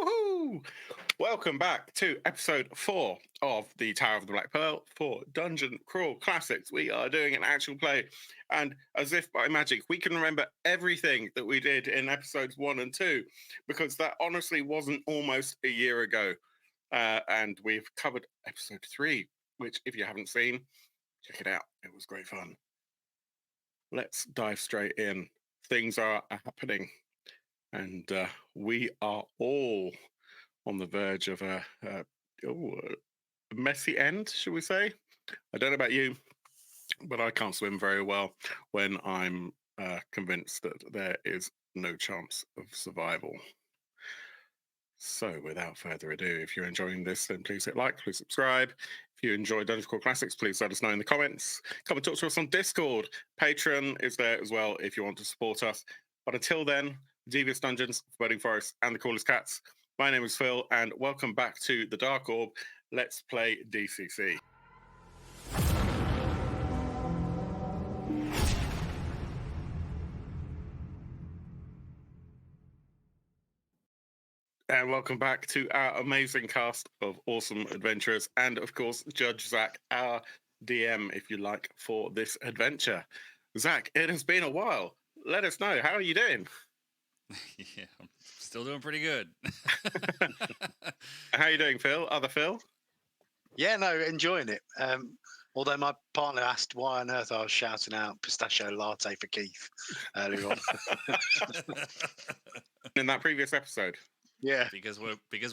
Woohoo! Welcome back to episode 4 of the Tower of the Black Pearl for Dungeon Crawl Classics. We are doing an actual play, and as if by magic, we can remember everything that we did in episodes 1 and 2, because that honestly wasn't almost a year ago. And we've covered episode 3, which, if you haven't seen, check it out. It was great fun. Let's dive straight in. Things are happening, and we are all on the verge of a messy end, should we say? I don't know about you, but I can't swim very well when I'm convinced that there is no chance of survival. So without further ado, if you're enjoying this, then please hit like, please subscribe. If you enjoy Dungeon Crawl Classics, please let us know in the comments. Come and talk to us on Discord. Patreon is there as well if you want to support us. But until then, Devious Dungeons, Foreboding Forest, and the Coolest Cats. My name is Phil, and welcome back to the Dark Orb. Let's play DCC. And welcome back to our amazing cast of awesome adventurers, and of course, Judge Zach, our DM, if you like, for this adventure. Zach, it has been a while. Let us know. How are you doing? Yeah, I'm still doing pretty good. How are you doing, Phil? Other Phil? Yeah, no, enjoying it. Although my partner asked why on earth I was shouting out pistachio latte for Keith earlier on. In that previous episode? Yeah. because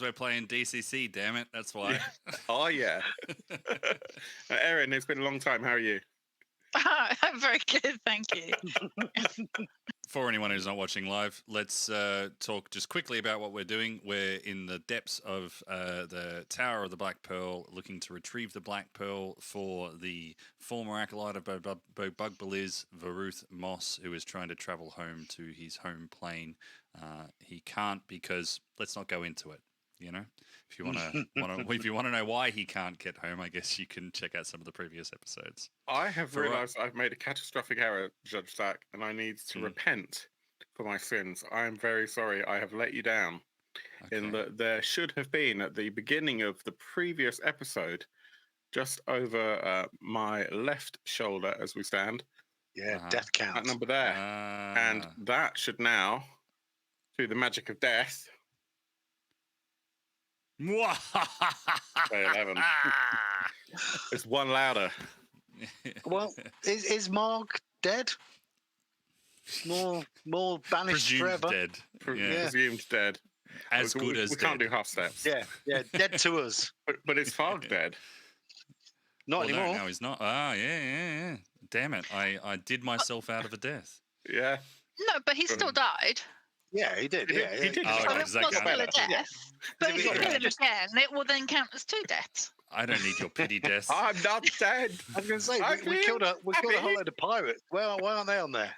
we're playing DCC, damn it. That's why. Oh, yeah. Erin, it's been a long time. How are you? I'm very good, thank you. For anyone who's not watching live, let's talk just quickly about what we're doing. We're in the depths of the Tower of the Black Pearl, looking to retrieve the Black Pearl for the former acolyte of Bugbeliz, Varuth Moss, who is trying to travel home to his home plane. He can't because let's not go into it. You know, if you want to know why he can't get home, I guess you can check out some of the previous episodes. I have realised I've made a catastrophic error, Judge Zach, and I need to repent for my sins. I am very sorry. I have let you down. Okay. In that there should have been at the beginning of the previous episode, just over my left shoulder as we stand. Yeah, death count. That number there, and that should now, through the magic of death. 11. It's one louder. Well, is Marg dead? More banished Presumed forever. Dead. Presumed dead. As good as we dead. Can't do half steps. Yeah, dead to us. But is Farg dead? Not anymore. No, he's not. Yeah. Damn it! I did myself out of a death. Yeah. No, but he still died. Yeah, he did. Yeah, he did. So it was still a death. Yeah. But if you kill him again, it will then count as 2 deaths. I don't need your pity death. I'm not dead. I was going to say we killed a whole load of pirates. Why aren't they on there?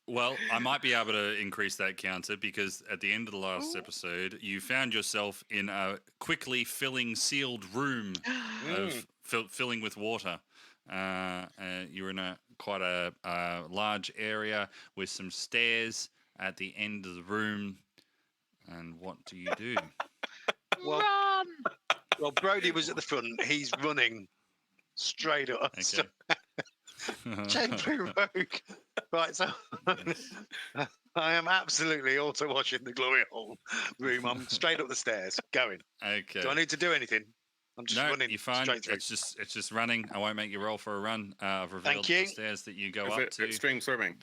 Well, I might be able to increase that counter because at the end of the last episode, you found yourself in a quickly filling sealed room of filling with water. You're in quite a large area with some stairs at the end of the room. And what do you do? Run! Well, Brody was at the front. He's running straight up. Okay. Gently rogue. Right, so I am absolutely auto-watching the glory hole room. I'm straight up the stairs, going. Okay. Do I need to do anything? I'm just running you're fine. straight through. It's just running. I won't make you roll for a run. I've revealed the stairs that you go up to. Extreme swimming.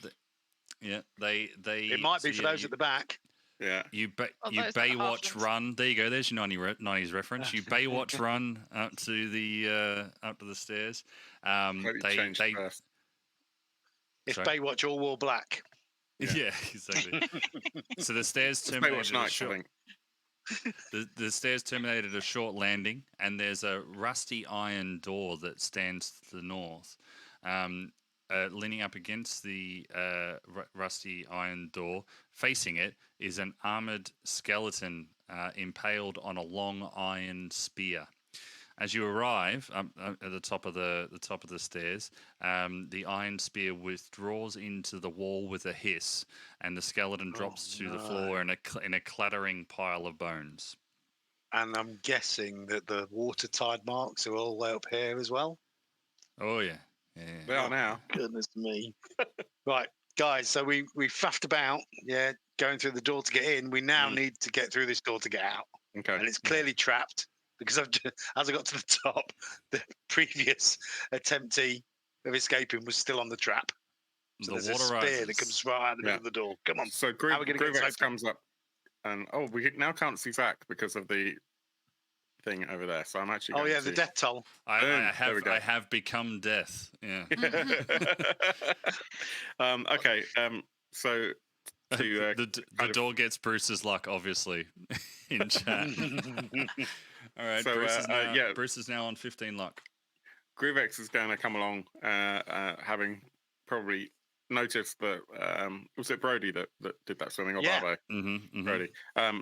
They. It might be for those at the back. Yeah. You Baywatch run. There you go. There's your 90s reference. You Baywatch run up to the stairs. They first. If Baywatch all wore black. Yeah, exactly. So the stairs terminated the stairs terminated a short landing, and there's a rusty iron door that stands to the north. Leaning up against the rusty iron door, facing it, is an armored skeleton impaled on a long iron spear. As you arrive at the top of the stairs, the iron spear withdraws into the wall with a hiss, and the skeleton drops to the floor in a clattering pile of bones. And I'm guessing that the water tide marks are all the way up here as well. Oh yeah. They are now. Goodness me. Right, guys. So we faffed about, going through the door to get in. We now need to get through this door to get out, Okay. and it's clearly trapped because as I got to the top, the previous attemptee of escaping was still on the trap. So there's a spear that comes right out of the middle of the door. Come on. So Groovex comes up, and we now can't see Zach because of the thing over there. So I'm actually. Oh yeah, the death toll. I have become death. Yeah. Okay. So to the door gets Bruce's luck, obviously, in chat. All right. So Bruce is now on 15 luck. Groovex is going to come along, having probably noticed that was it Brody that did that swimming, or Barbo? Brody.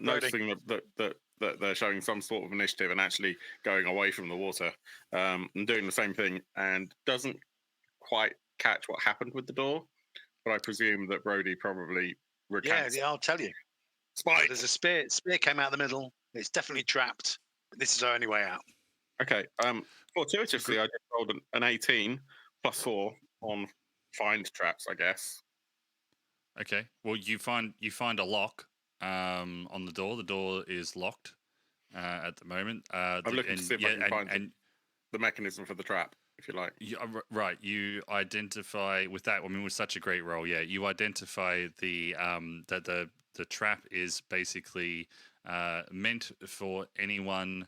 Noticing that they're showing some sort of initiative and actually going away from the water, and doing the same thing, and doesn't quite catch what happened with the door, but I presume that Brody probably recants. Yeah, I'll tell you. Spike. There's a spear came out the middle. It's definitely trapped. But this is our only way out. Okay. Fortuitously, I just rolled an 18 plus 4 on find traps, I guess. Okay. Well, you find a lock on the door. The door is locked at the moment. I'm looking to see if I can find the mechanism for the trap, if you like. Right. You identify with that. I mean, with such a great roll, you identify that the trap is basically meant for anyone.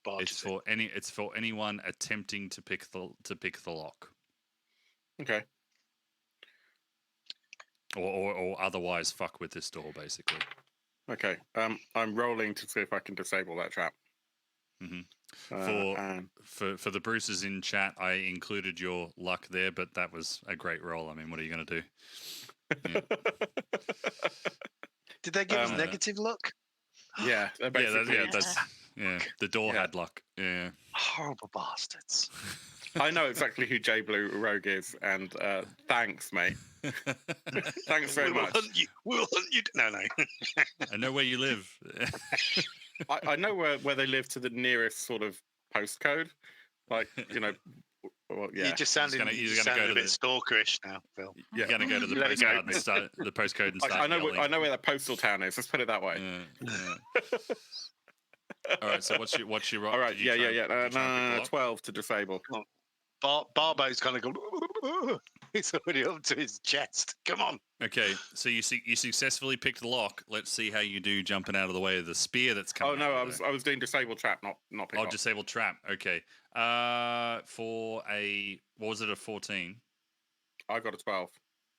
It's for anyone attempting to pick the lock. Okay. Or otherwise fuck with this door, basically. Okay. I'm rolling to see if I can disable that trap. For the Bruces in chat, I included your luck there, but that was a great roll. I mean, what are you going to do? Yeah. Did they give us negative luck? Yeah. The door had luck. Yeah. Horrible bastards. I know exactly who J Blue Rogue is, and thanks, mate. Thanks very much. We'll hunt you. No. I know where you live. I know where they live to the nearest sort of postcode. Like, well, yeah. You just sounded a bit stalkerish now, Phil. You're going to go to the postcode and start the postcode and start I know where that postal town is. Let's put it that way. Yeah. All right. So what's your roll? All right. Yeah. 12 to disable. Barbo's kind of gone. He's already up to his chest. Come on. Okay. So you successfully picked the lock. Let's see how you do jumping out of the way of the spear that's coming. Oh no, I was doing disable trap, not pick. Disable trap. Okay. For a what was it? A 14. I got a 12.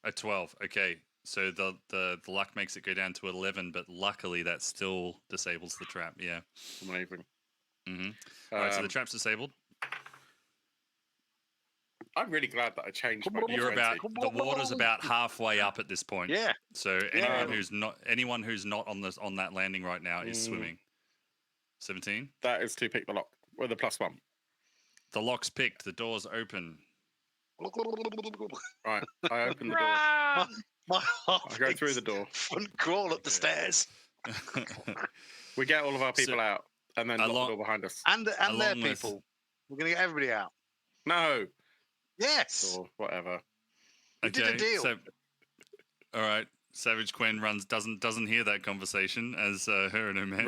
A 12. Okay. So the luck makes it go down to 11, but luckily that still disables the trap. Yeah. Amazing. All right. So the trap's disabled. I'm really glad that I changed my the water's about halfway up at this point. Yeah. So anyone who's not on that landing right now is swimming. 17. That is to pick the lock with a +1. The lock's picked. The door's open. Right. I open the door. My heart. I go through the door. Front crawl up the stairs. We get all of our people out, and then lock the door behind us. And their people. We're gonna get everybody out. No. Yes. Or whatever. We did a deal. So, all right. Savage Quen doesn't hear that conversation as her and her men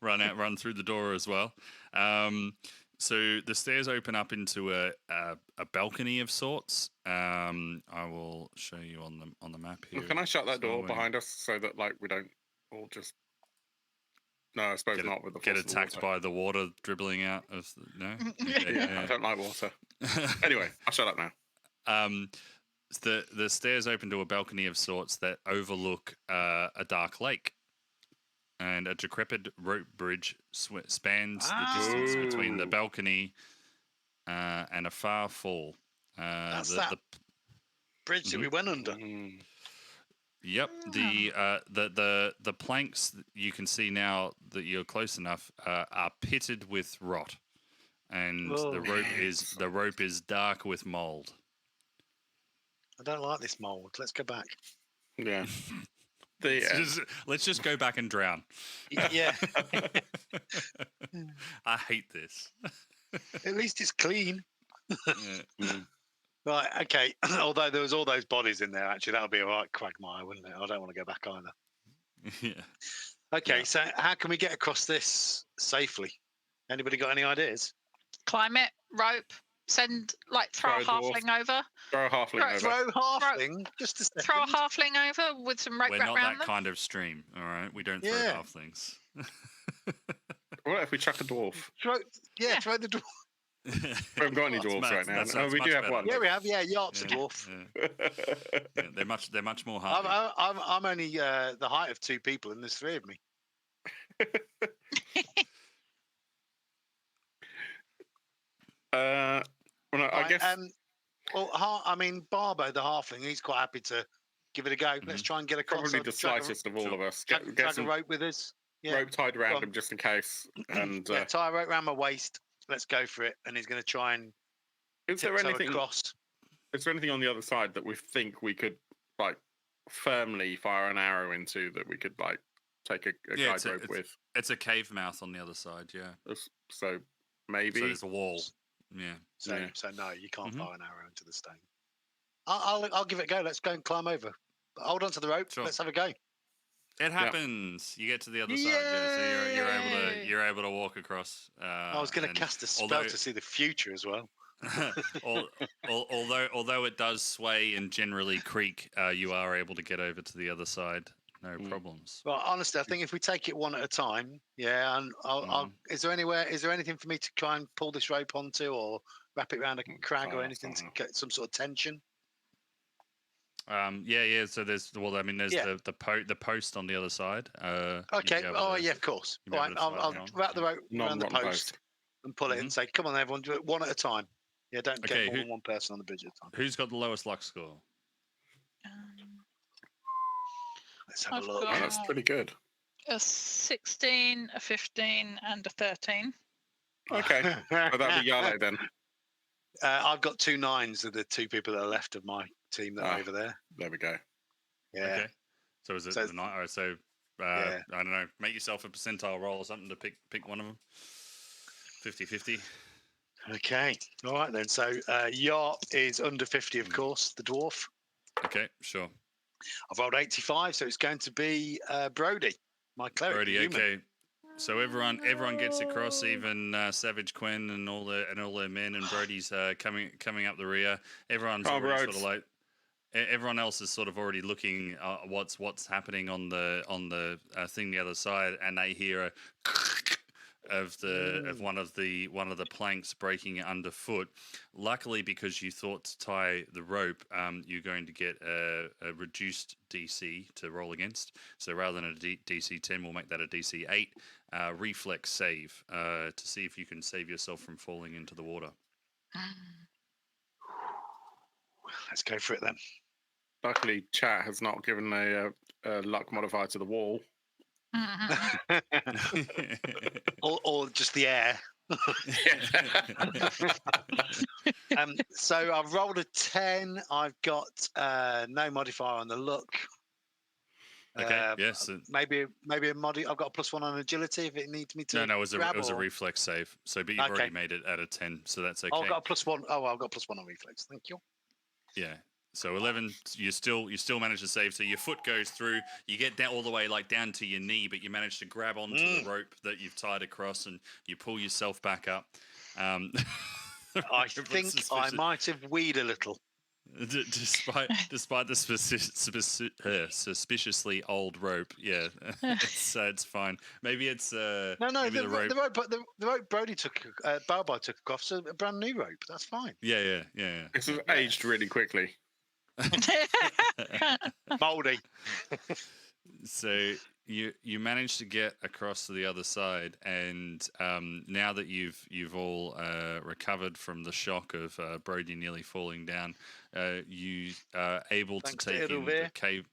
run through the door as well. So the stairs open up into a balcony of sorts. I will show you on the map here. Well, can I shut that door behind us so that we don't all just? No, I suppose not with the get attacked by the water dribbling out of no. I don't like water. Anyway, I'll shut up now. The stairs open to a balcony of sorts that overlook a dark lake, and a decrepit rope bridge spans the distance between the balcony and a far fall. That's the bridge that we went under. Yep. The planks that you can see now that you're close enough are pitted with rot, and the rope is dark with mold. I don't like this mold. Let's go back. Yeah. Let's just go back and drown. Yeah. I hate this. At least it's clean. Yeah. Right, okay. Although there was all those bodies in there, actually, that would be a right quagmire, wouldn't it? I don't want to go back either. Yeah. Okay, so how can we get across this safely? Anybody got any ideas? Climb it, rope, throw a halfling over. Throw a halfling over. Throw halfling? Just a second. Throw a halfling over with some rope We're wrapped not around that them. kind of stream, all right? We don't throw Yeah. halflings. What if we chuck a dwarf? Throw the dwarf. We haven't got any dwarves right now. Oh, we do have one. Yeah, we have. Yeah, Yart's a Yeah. dwarf. Yeah, they're much more hardy. I'm only the height of 2 people, and there's 3 of me. Well, no, I guess. Barbo, the halfling, he's quite happy to give it a go. Let's try and get across. Probably the slightest of all of us. Get Drag a some rope with us. Yeah. rope tied around him just in case. And Yeah, tie a rope around my waist. Let's go for it. And he's going to try and is there tiptoe anything? across. Is there anything on the other side that we think we could firmly fire an arrow into that we could take a guide rope with? It's a cave mouth on the other side, yeah. So maybe So there's a wall. Yeah. So no, you can't fire an arrow into the stone. I'll give it a go. Let's go and climb over. Hold on to the rope. Sure. Let's have a go. It happens. You get to the other side, yeah. So you're able to walk across. I was going to cast a spell to see the future as well. although it does sway and generally creak, you are able to get over to the other side. No problems. Well, honestly, I think if we take it one at a time, and is there anything for me to try and pull this rope onto, or wrap it around a crag or anything to get some sort of tension? Yeah. So there's the post on the other side. Okay. Of course. All right. I'll wrap the rope around the post and pull it in and say, "Come on, everyone, do it one at a time." Yeah, don't get more than one person on the bridge at a time. Who's got the lowest luck score? Let's have a look. Oh, that's pretty good. A 16, a 15, and a 13. Okay. Well, that'll be Yale then. I've got 2 9s of the 2 people that are left of my team that are over there. There we go. Yeah. Okay. So is it the night? So I don't know. Make yourself a percentile roll or something to pick one of them. 50-50. Okay. All right then. So Yarp is under 50, of course, the dwarf. Okay, sure. I've rolled 85, so it's going to be Brody, my cleric. Brody, human. okay. So everyone gets across, even Savage Quinn and all their men, and Brody's coming up the rear. Everyone's already sort of like. Everyone else is sort of already looking what's happening on the thing the other side, and they hear a of one of the planks breaking underfoot. Luckily, because you thought to tie the rope, you're going to get a reduced DC to roll against. So rather than a DC 10, we'll make that a DC 8 reflex save to see if you can save yourself from falling into the water. Let's go for it then. Luckily, chat has not given a luck modifier to the wall. or just the air. So I've rolled a 10. I've got no modifier on the look. Okay. Yes. Maybe a I've got a +1 on agility if it needs me to. No, it was a reflex save. So, but you've already made it at a 10, so that's okay. I've got a +1. Oh, I've got +1 on reflex. Thank you. Yeah. So 11, you still manage to save. So your foot goes through. You get down all the way down to your knee, but you manage to grab onto the rope that you've tied across, and you pull yourself back up. I think I might have weed a little. Despite the suspiciously old rope, yeah, it's fine. Maybe it's no. Maybe the rope Brody took, Balbo took off, so a brand new rope. That's fine. Yeah. It's aged really quickly. Moldy. So you managed to get across to the other side, and now that you've all recovered from the shock of Brody nearly falling down, you are able to take in the cave.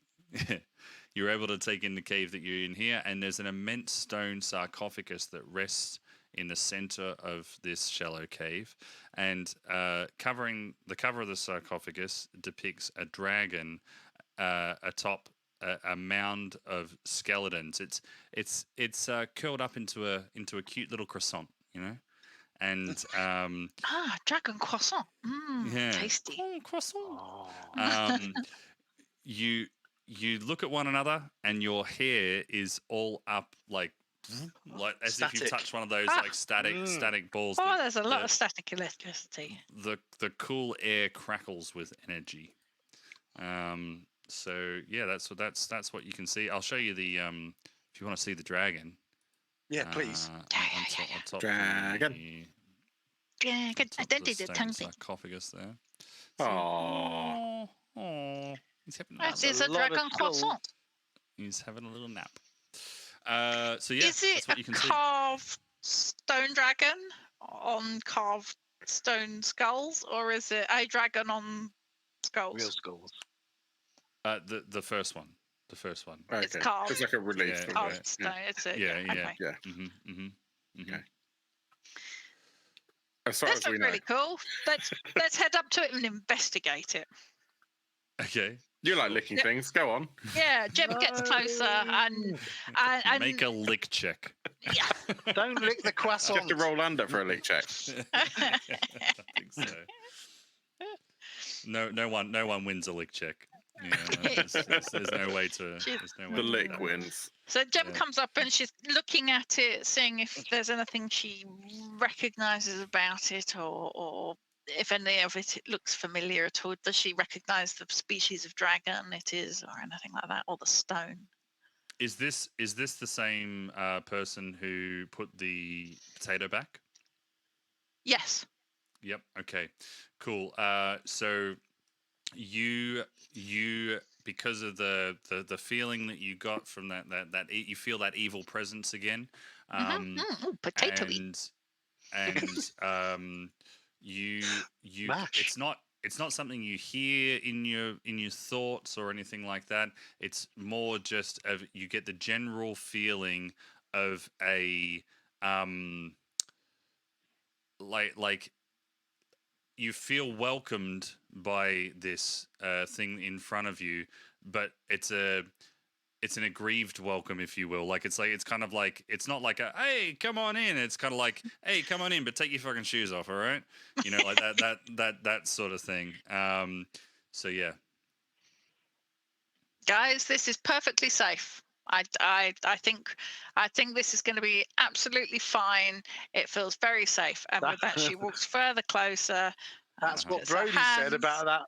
You're able to take in the cave that you're in here, and there's an immense stone sarcophagus that rests in the center of this shallow cave, and covering the cover of the sarcophagus depicts a dragon atop a mound of skeletons. It's curled up into a cute little croissant, you know, and dragon croissant. yeah, Tasty. Croissant. Oh. You look at one another, and your hair is all up like as if you Static. touch one of those like static balls. Oh, there's a lot of static electricity. The cool air crackles with energy. So yeah, that's what you can see. I'll show you the if you want to see the dragon. Yeah, please. On top Dragon. Yeah, good. I don't do the tongue thing. sarcophagus there. Aww. Oh, he's having That That's is a a lot of dragon croissant. He's having a little nap. So yeah, Is it that's what a you can see. carved stone dragon on carved stone skulls, or is it a dragon on skulls? Real skulls. The first one. The first one. Okay. It's carved. It's like a relief. Yeah, from Carved there. stone. It's a, Yeah, yeah. Okay. Yeah. Okay. As far That as we sounds know. really cool. Let's head up to it and investigate it. Okay. You like licking Yeah. things. Go on. Yeah, Jeb gets closer and Make a lick check. yeah. Don't lick the You croissant. have to roll under for a leak check. I think so. No one wins a lick check. Yeah, there's no way to. There's no way The to lick know. wins. So Jeb Yeah. comes up and she's looking at it, seeing if there's anything she recognizes about it, or if any of it looks familiar at all. Does she recognize the species of dragon it is, or anything like that, or the stone? Is this the same person who put the potato back? Yes. Yep. Okay. Cool. So you because of the feeling that you got from that you feel that evil presence again. Ooh, potato And you Mash. it's not something you hear in your thoughts or anything like that. It's more just of you get the general feeling of a like you feel welcomed by this thing in front of you, but it's an aggrieved welcome, if you will. Like it's kind of like, it's not like a hey, come on in. It's kind of like, hey, come on in, but take your fucking shoes off, all right? You know, like that sort of thing. So yeah. Guys, this is perfectly safe. I think this is going to be absolutely fine. It feels very safe. And with that, she walks further closer. That's what puts her Brody said hands- about that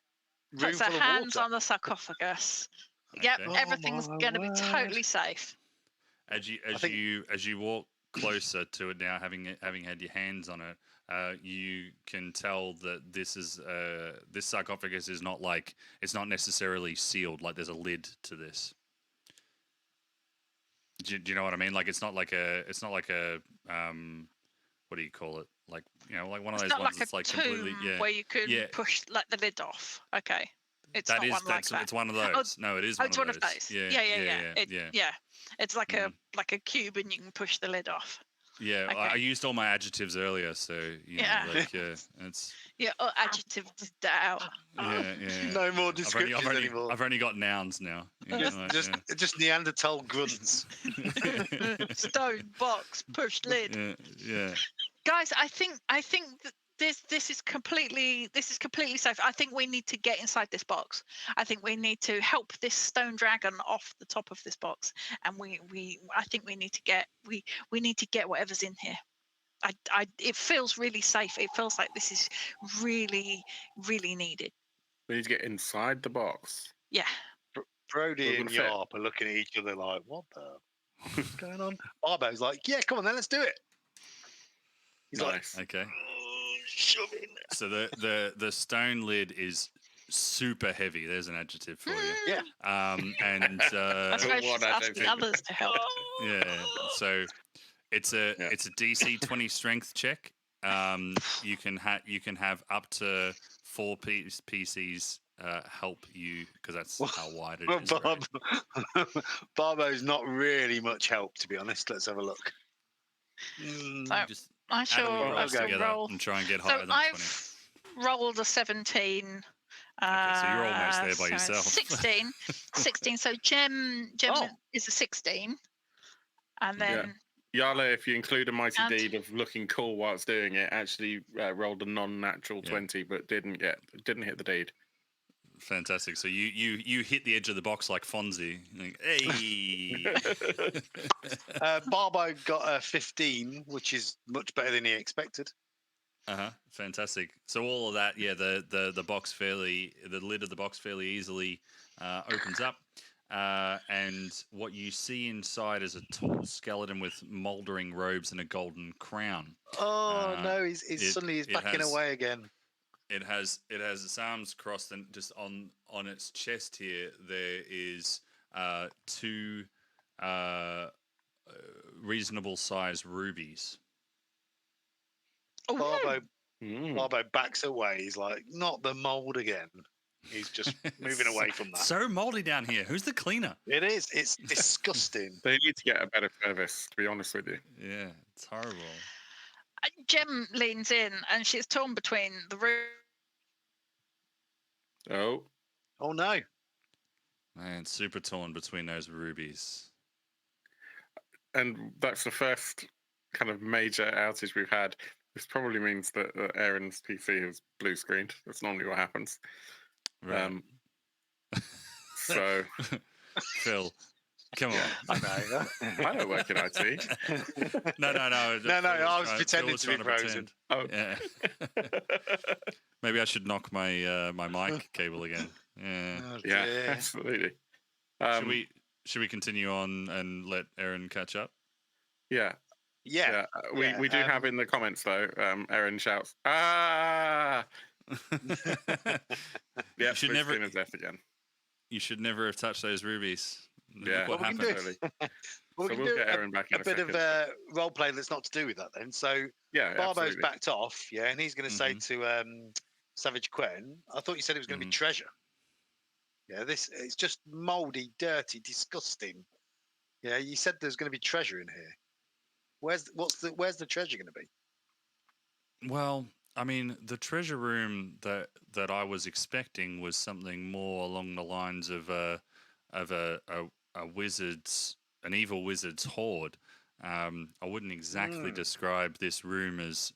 room Puts her full of hands water. on the sarcophagus. Yep, Okay. everything's my going to be word. totally safe. As think- you walk closer to it now, having had your hands on it, you can tell that this sarcophagus is not like, it's not necessarily sealed. Like there's a lid to this. Do you know what I mean? Like it's not like a what do you call it? Like, you know, like one of It's those not ones like that's a like tomb completely where you could Yeah. push like the lid off. Okay. It's That not is one like that. it's one of those. No, it is Oh, one it's of one of those. Yeah, Yeah. It's like Mhm. a cube, and you can push the lid off. Yeah, Okay. I used all my adjectives earlier, so you know, Yeah. like it's Yeah, adjective out. yeah. No more descriptions anymore. I've only got nouns now. You know, like, Just Neanderthal grunts. Stone box, push lid. yeah. Guys, I think that this is completely safe. I think we need to get inside this box. I think we need to help this stone dragon off the top of this box, and I think we need to get whatever's in here. It feels really safe. It feels like this is really, really needed. We need to get inside the box. Yeah. Brody We're and gonna fit. Yarp are looking at each other like, what what's going on? Barbo's like, yeah, come on then, let's do it. He's Nice. Okay. oh, shove it in there. So the stone lid is super heavy. There's an adjective for you. Yeah. And That's why she's what asking adjective? others to help. yeah. So it's a Yeah. it's a DC 20 strength check. You can have up to 4 PCs help you because that's Well- how wide it Well, is. Right? Barbo's not really much help, to be honest. Let's have a look. So Just I add all shall, your I rolls shall together roll. and try and get So higher than 20. I've rolled a 17. Okay, so you're almost there by so yourself. 16. 16. So Gem Oh. is a 16. And then Yala, if you include a mighty And- deed of looking cool whilst doing it, actually rolled a non-natural 20, but didn't hit the deed. Fantastic. So you hit the edge of the box like Fonzie. Like, hey. Barbo got a 15, which is much better than he expected. Fantastic. So all of that, the box the lid of the box fairly easily opens up, and what you see inside is a tall skeleton with mouldering robes and a golden crown. Oh no, he's suddenly backing away again. It has its arms crossed, and just on its chest here there is two reasonable size rubies. Barbo backs away. He's like, not the mold again. He's just moving away from that. So moldy down here. Who's the cleaner? It is. It's disgusting. They need to get a better service, to be honest with you. Yeah, it's horrible. Gem leans in and she's torn between the room. Oh, Oh no. Man, super torn between those rubies. and that's the first kind of major outage we've had. This probably means that Aaron's PC is blue screened. That's normally what happens. Right. So, Phil, come on. I know. I don't work in IT. No. No, I was pretending to be trying frozen. Oh, Yeah. Maybe I should knock my my mic cable again. Yeah. Oh, yeah, dear. absolutely. Should we continue on and let Aaron catch up? Yeah. Yeah. We do have in the comments though. Aaron shouts, "Ah!" Yeah, You should blue never- screen is death again. You should never have touched those rubies. Look Yeah. what Well, we can happened. do- Totally. Well, So we can we'll do get Aaron back in a a bit second. of role play that's not to do with that then. So Yeah, Barbo's absolutely. backed off, yeah, and he's going to say to Savage Quen, I thought you said it was going to be treasure. Yeah, it's just mouldy, dirty, disgusting. Yeah, you said there's going to be treasure in here. Where's the treasure going to be? Well, I mean, the treasure room that I was expecting was something more along the lines of a wizard's, an evil wizard's hoard. I wouldn't exactly describe this room as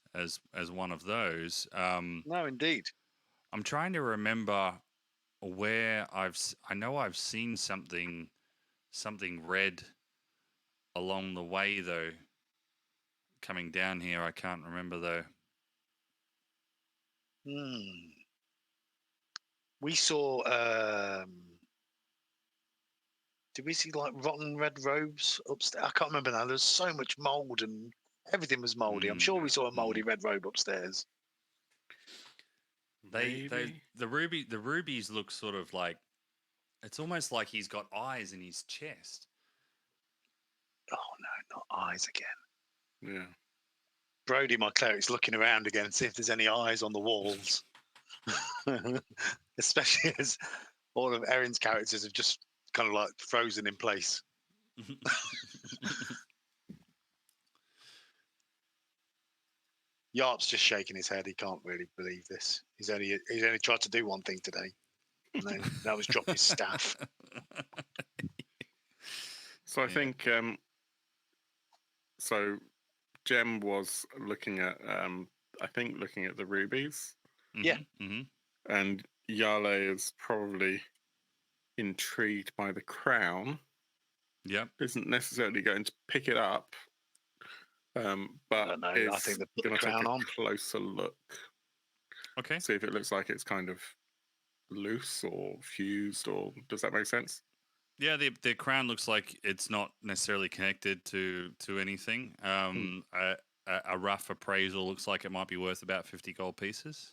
one of those. No, indeed. I'm trying to remember where I know I've seen something red along the way though. Coming down here, I can't remember though. We saw. Did we see like rotten red robes upstairs? I can't remember now. There's so much mold and everything was moldy. I'm sure we saw a moldy red robe upstairs. Maybe. The rubies look sort of like, it's almost like he's got eyes in his chest. Oh no, not eyes again. Yeah. Brody, my cleric's looking around again to see if there's any eyes on the walls. Especially as all of Erin's characters have just kind of like frozen in place. Yarp's just shaking his head. He can't really believe this. He's only tried to do one thing today, and then that was drop his staff. So I think so Jem was looking at looking at the rubies. Yeah. And Yale is probably intrigued by the crown. Yep. Isn't necessarily going to pick it up. But I don't know. I think they put the going to take crown a on. closer look. Okay. See if it looks like it's kind of loose or fused, or does that make sense? Yeah, the crown looks like it's not necessarily connected to anything. A rough appraisal looks like it might be worth about 50 gold pieces.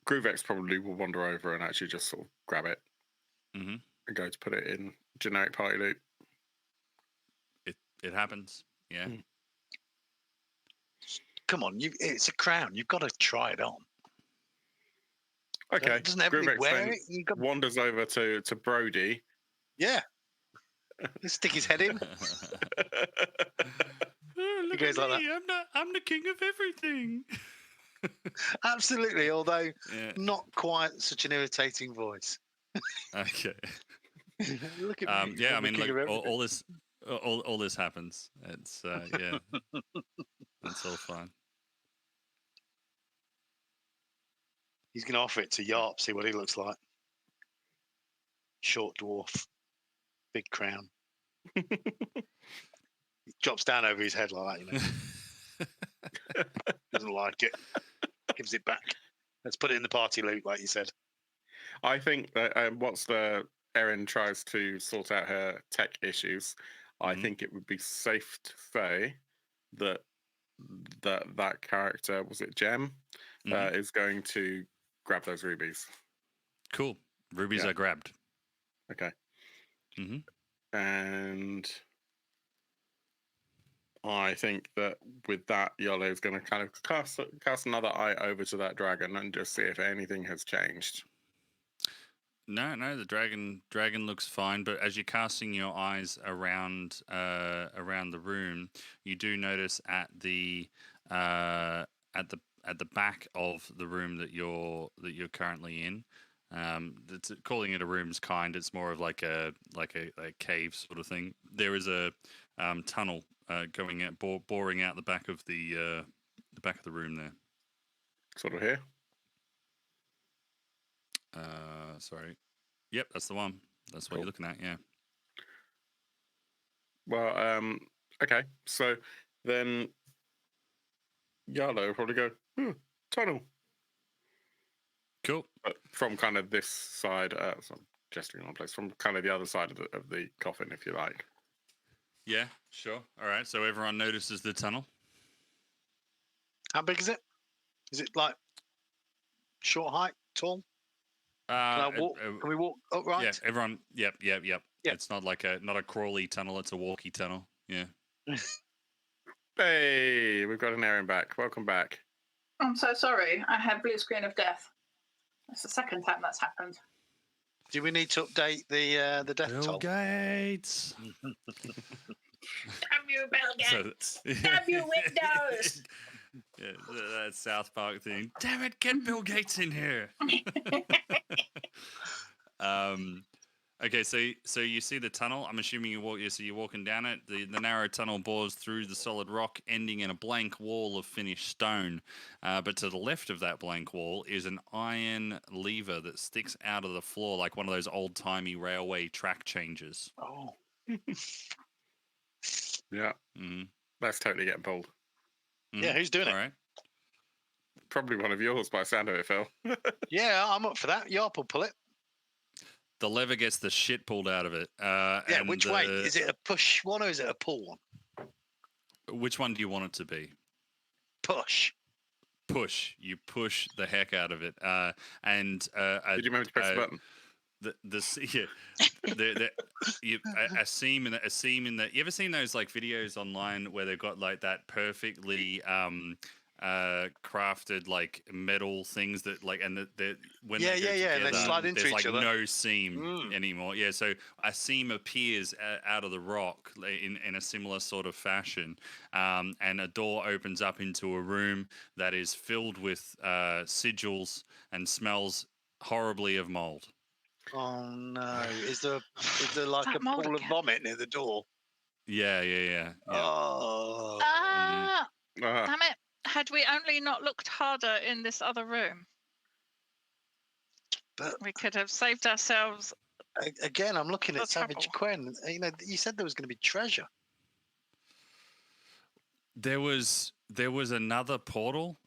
Groovex probably will wander over and actually just sort of grab it and go to put it in generic party loot. It happens. Yeah. Come on, it's a crown. You've got to try it on. Okay. Doesn't everybody Grimvex wear then it? You got, wanders over to Brody. yeah. You stick his head in. Oh, look goes at like me! I'm the king of everything. Absolutely, although Yeah. not quite such an irritating voice. Okay. Look at me. Yeah, I I'm the mean, king like of everything. all this happens. It's yeah, it's all fine. He's going to offer it to Yarp, see what he looks like. Short dwarf, big crown. He drops down over his head like that, you know. Doesn't like it. Gives it back. Let's put it in the party loot, like you said. I think that once Erin tries to sort out her tech issues, I think it would be safe to say that that character, was it Gem, is going to grab those rubies. Cool. Rubies are grabbed. Okay. And I think that with that, Yolo is going to kind of cast another eye over to that dragon and just see if anything has changed. No, the dragon looks fine. But as you're casting your eyes around around the room, you do notice at the back of the room that you're currently in. Calling it a room's kind. It's more of like a cave sort of thing. There is a tunnel going out, boring out the back of the room there. Sort of here. Sorry. Yep, that's the one. That's what you're looking at. Yeah. Well, okay. So then Yarlo will probably go tunnel. Cool. From kind of this side, so I'm gesturing on place, from kind of the other side of the coffin, if you like. Yeah, sure. All right. So everyone notices the tunnel. How big is it? Is it like short height, tall? Can I walk? Can we walk upright? Yeah, everyone. Yep. It's not like not a crawly tunnel. It's a walkie tunnel. Yeah. Hey, we've got an Erin back. Welcome back. I'm so sorry. I had blue screen of death. That's the second time that's happened. Do we need to update the death Bill toll? Gates. Damn you, Bill Gates! Damn you, Windows! Yeah, that South Park thing. Damn it, get Bill Gates in here. Okay, so you see the tunnel. I'm assuming you're walking down it. The narrow tunnel bores through the solid rock, ending in a blank wall of finished stone. But to the left of that blank wall is an iron lever that sticks out of the floor like one of those old-timey railway track changes. Oh. Yeah. That's totally getting pulled. Yeah, who's doing it? All right. Probably one of yours by the sound of it, Phil. Yeah, I'm up for that. Yarp will pull it. The lever gets the shit pulled out of it. Yeah, which way? Is it a push one or is it a pull one? Which one do you want it to be? Push. Push. You push the heck out of it. Did you remember to press the button? A seam in that. You ever seen those like videos online where they've got like that perfectly crafted like metal things that like and when they go together, and they slide into there's each like other. no seam anymore. Yeah, so a seam appears out of the rock in a similar sort of fashion, and a door opens up into a room that is filled with sigils and smells horribly of mold. Oh no! Is there like That a mold pool of again. vomit near the door? Yeah. Oh. Damn it. Had we only not looked harder in this other room, But we could have saved ourselves. again, I'm looking at That's Savage trouble. Quen. You know, you said there was going to be treasure. There was another portal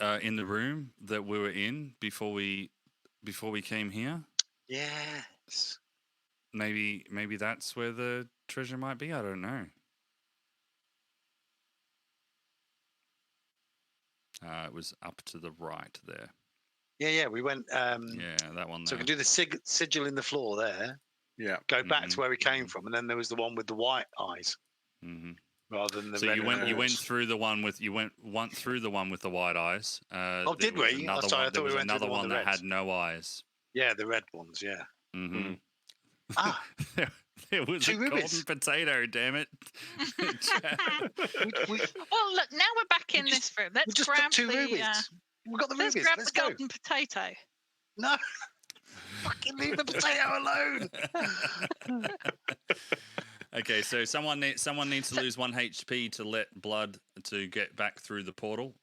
in the room that we were in before we came here. Yes. Maybe that's where the treasure might be. I don't know. It was up to the right there. Yeah. We went. Yeah, that one there. So we can do the sigil in the floor there. Yeah. Go back to where we came from, and then there was the one with the white eyes. Mm-hmm. rather than the So red you and went orange. through the one with through the one with the white eyes. Oh, There did was we? Another Sorry, I one. thought There we was went through another the one one with that the had reds. no eyes. Yeah, the red ones. Yeah. Mm-hmm. Ah, there was two a golden rubies. potato. Damn it! we Well, look, now we're back in just- this room. we Let's just grab took two the. rubies. We got the Let's rubies. grab Let's the go. golden potato. No, fucking leave the potato alone. Okay, so someone needs to lose 1 HP to let blood to get back through the portal.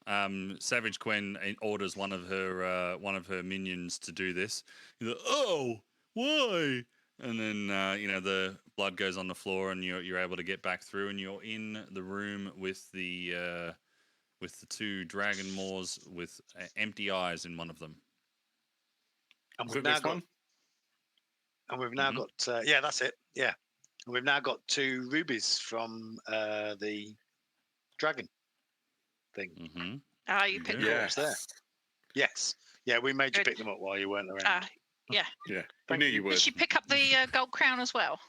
Savage Gwen orders one of her minions to do this. He's like, oh, why? And then the blood goes on the floor, and you're able to get back through, and you're in the room with the 2 dragon maws with empty eyes in one of them. And Is we've it now this got. one? And we've now got. Yeah, that's it. Yeah. And we've now got 2 rubies from the dragon thing. Mm-hmm. Ah, you You picked do. them up. Yes. There. Yes. Yeah, we made you Good. pick them up while you weren't around. Ah, yeah. Yeah, we Thank knew you. you would. Did she pick up the gold crown as well?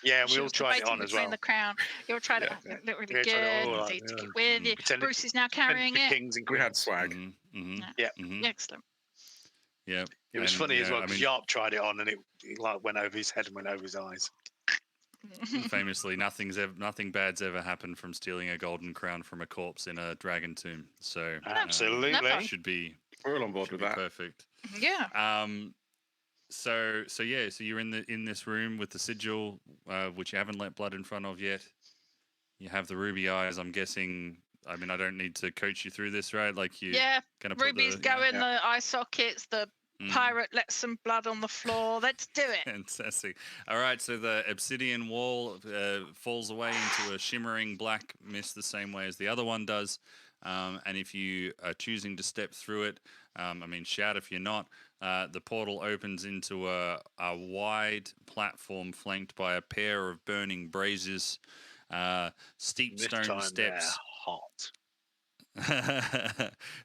Yeah, and She we all was tried it debating on as between well. the crown. You all tried it Yeah. on. It looked really Yeah, tried it good. all So out, you took yeah. it with you. Pretended- Bruce is now carrying pretended to be it. Kings and We queens. had swag. Mm-hmm. Yeah. Mm-hmm. Excellent. Yeah. It was And, funny you as know, well I because mean, Yarp tried it on and it like went over his head and went over his eyes. famously, nothing bad's ever happened from stealing a golden crown from a corpse in a dragon tomb. So Absolutely. Never. should be We're all on board should with be that. perfect. Yeah. So you're in this room with the sigil, which you haven't let blood in front of yet. You have the ruby eyes. I'm guessing. I mean, I don't need to coach you through this, right? Like you. Yeah. Gonna put Rubies the, go in Yeah. the eye sockets. The pirate lets some blood on the floor. Let's do it. Fantastic. All right, so the obsidian wall falls away into a shimmering black mist the same way as the other one does. And if you are choosing to step through it, shout if you're not. The portal opens into a wide platform flanked by a pair of burning braziers, steep This stone time they're steps. hot.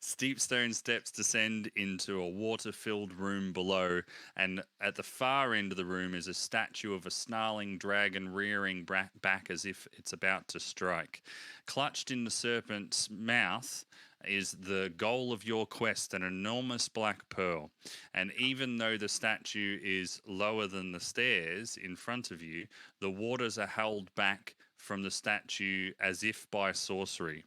Steep stone steps descend into a water-filled room below, and at the far end of the room is a statue of a snarling dragon rearing back as if it's about to strike. Clutched in the serpent's mouth is the goal of your quest, an enormous black pearl. And even though the statue is lower than the stairs in front of you, the waters are held back from the statue as if by sorcery.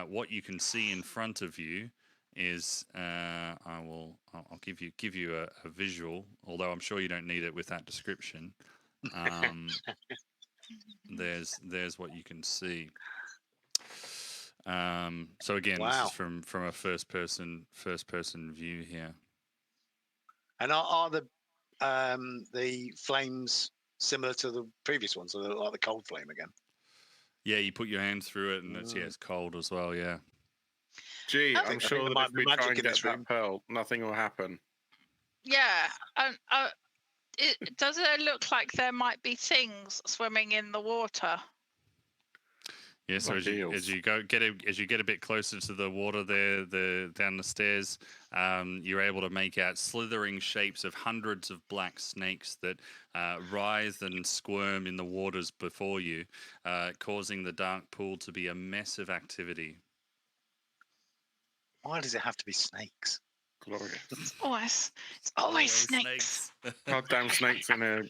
What you can see in front of you is I'll give you a visual, although I'm sure you don't need it with that description. There's what you can see. So again, this Wow. is from a first person view here. And are the flames similar to the previous ones, or like the cold flame again? Yeah, you put your hand through it, and it's cold as well. Yeah. Gee, I I'm think sure there that might if be we magic try and in get this that room. pearl, nothing will happen. Yeah. Does it look like there might be things swimming in the water? Yeah, so Like as you eels. get a bit closer to the water there, down the stairs, you're able to make out slithering shapes of hundreds of black snakes that writhe and squirm in the waters before you, causing the dark pool to be a mess of activity. Why does it have to be snakes? Glorious. It's always snakes. Goddamn snakes in a.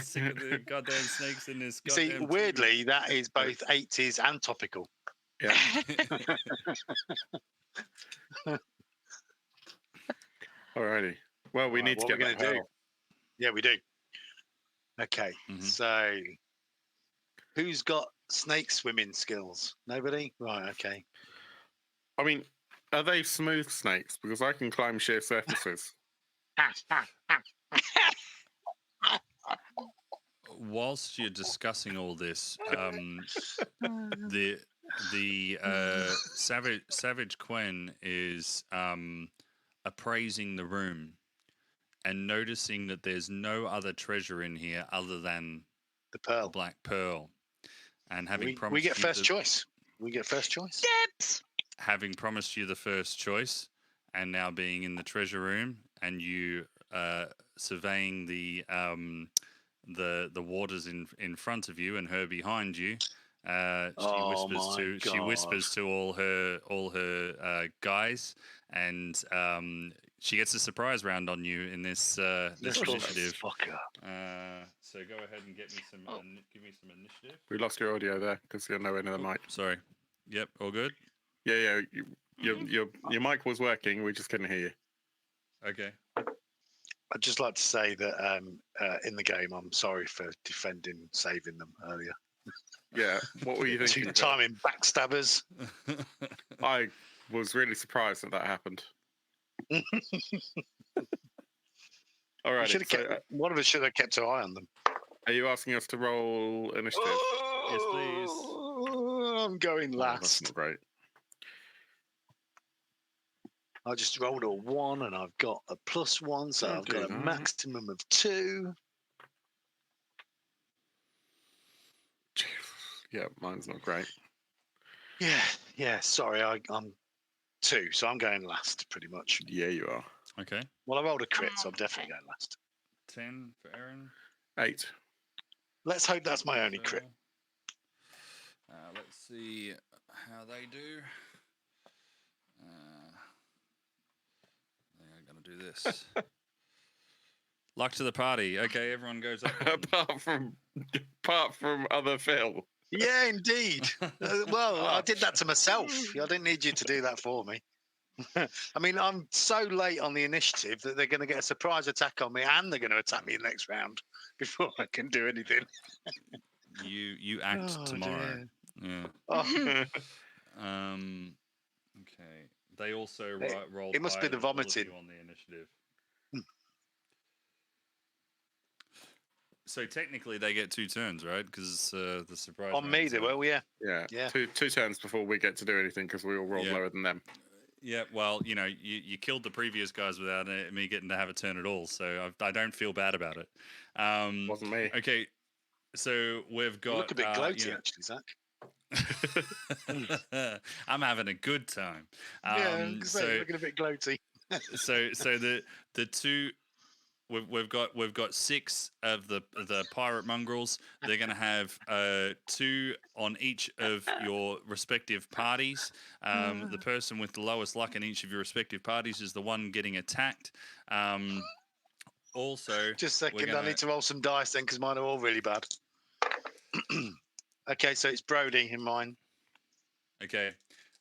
Sick of the goddamn snakes in this. You see, goddamn weirdly, that is both 80s and topical. Yeah. Alrighty. Well, we Right, need to what get we're that gonna do? pearl. Yeah, we do. Okay, Mhm. so who's got snake swimming skills? Nobody? Right, okay. I mean, are they smooth snakes? Because I can climb sheer surfaces. Whilst you're discussing all this, the Savage Quen is appraising the room and noticing that there's no other treasure in here other than The the pearl. Black Pearl. And having We promised get you first the, choice. We get first choice. Dibs. having promised you the first choice, and now being in the treasure room, and you surveying the waters in front of you and her behind you, She whispers to all her guys, and she gets a surprise round on you in this initiative. So go ahead and get me give me some initiative. We lost your audio there because you're nowhere near the mic. Sorry. Yep, all good. Yeah. Your mic was working. We just couldn't hear you. Okay. I'd just like to say that in the game, I'm sorry for saving them earlier. Yeah. What were you thinking? Two-timing backstabbers. I was really surprised that happened. All right. One of us should have kept an eye on them. Are you asking us to roll initiative? Yes, please. I'm going last. That's not great. I just rolled a 1 and I've got a +1, so I've got a maximum of 2. Yeah, mine's not great. Yeah. Sorry, I'm 2, so I'm going last, pretty much. Yeah, you are. Okay. Well, I rolled a crit, so I'm definitely going last. 10 for Aaron. 8. Let's hope that's my only crit. Let's see how they do. I think I'm going to do this. Luck to the party. Okay, everyone goes up. apart from other Phil. Yeah, indeed. Well, I did that to myself. I didn't need you to do that for me. I mean, I'm so late on the initiative that they're going to get a surprise attack on me, and they're going to attack me next round before I can do anything. You act tomorrow. Dear. Yeah. Oh. Okay. They also rolled. It must be the vomiting on the initiative. So technically, they get 2 turns, right? Because the surprise on me, they will. Yeah. Yeah. Two turns before we get to do anything because we all roll lower than them. Yeah, well, you killed the previous guys without me getting to have a turn at all, so I don't feel bad about it. Wasn't me. Okay, so we've got. You look a bit gloaty, actually, Zach. I'm having a good time. You're looking a bit gloaty. so the two. We've got 6 of the pirate mongrels. They're going to have 2 on each of your respective parties. The person with the lowest luck in each of your respective parties is the one getting attacked. Also, just a second, I need to roll some dice then because mine are all really bad. Okay, so it's Brody in mine. Okay,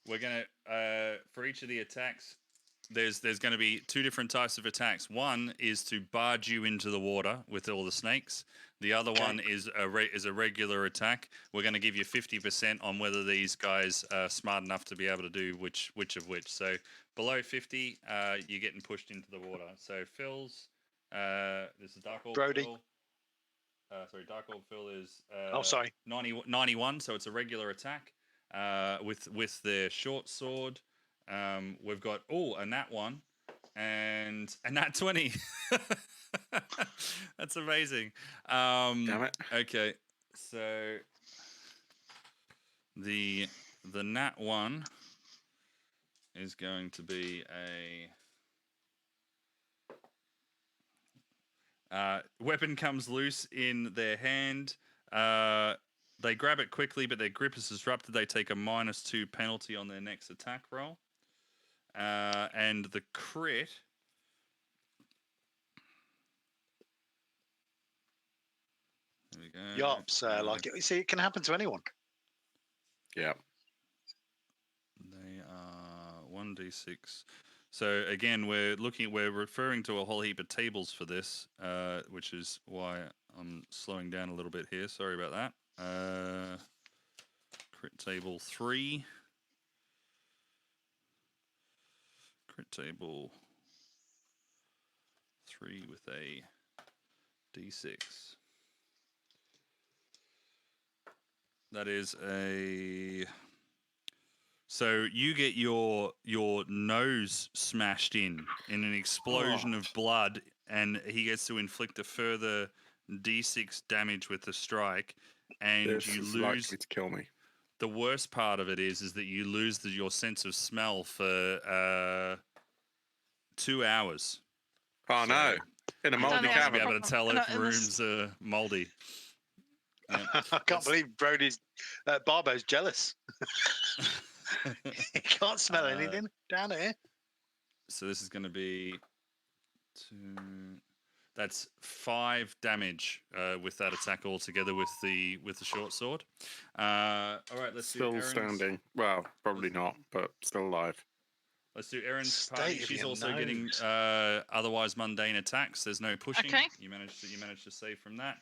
we're gonna for each of the attacks. There's going to be 2 different types of attacks. One is to barge you into the water with all the snakes. The other one is a regular attack. We're going to give you 50% on whether these guys are smart enough to be able to do which of which. So below 50, you're getting pushed into the water. So Phil's, this is Dark Orb Brody. Phil. Dark Orb Phil is 91, so it's a regular attack with their short sword. We've got a nat 1 and a nat 20. That's amazing. Damn it. Okay, so the nat 1 is going to be a weapon comes loose in their hand. They grab it quickly, but their grip is disrupted. They take a -2 penalty on their next attack roll. And the crit. There we go. Yops, like it. You see, it can happen to anyone. Yeah. They are 1d6. So again, we're referring to a whole heap of tables for this, which is why I'm slowing down a little bit here. Sorry about that. Crit table 3. Crit table 3 with a d6. That is a. So you get your nose smashed in an explosion of blood, and he gets to inflict a further d6 damage with the strike, and this you is lose. likely to kill me. The worst part of it is that you lose your sense of smell for 2 hours. Oh no! In a moldy To be cabin. able to tell if rooms are moldy. Yeah. I can't believe Brody's Barbo's jealous. He can't smell anything down here. So this is going to be 2. That's 5 damage with that attack altogether with the short sword. All right, let's do Still Erin's. standing. Well, probably not, but still alive. Let's do Erin's State party. of She's your also getting nose. otherwise mundane attacks. There's no pushing. Okay. You managed to save from that.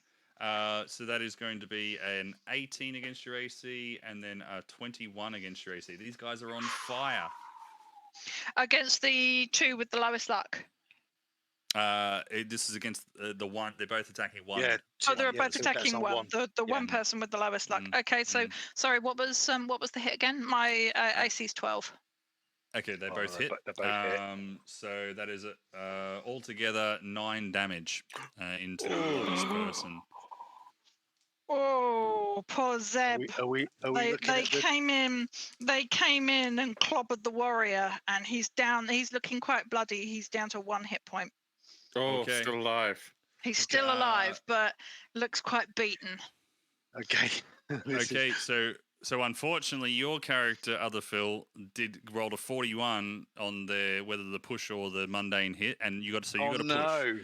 So that is going to be an 18 against your AC and then a 21 against your AC. These guys are on fire. Against the 2 with the lowest luck. This is against the one. They're both attacking one. Yeah. Oh, they're both so attacking that's on one. The Yeah. one person with the lowest luck. Mm, Okay, so sorry, what was the hit again? My AC's 12. Okay, they Oh, both hit. they're both hit. So that is altogether 9 damage into this person. Oh, poor Zeb. Are we They looking at the... came in. They came in and clobbered the warrior, and he's down. He's looking quite bloody. He's down to 1 hit point. Oh, Okay. still alive. He's still alive, but looks quite beaten. Okay. Okay, so unfortunately, your character, Other Phil, rolled a 41 on whether the push or the mundane hit, and you got to push. No.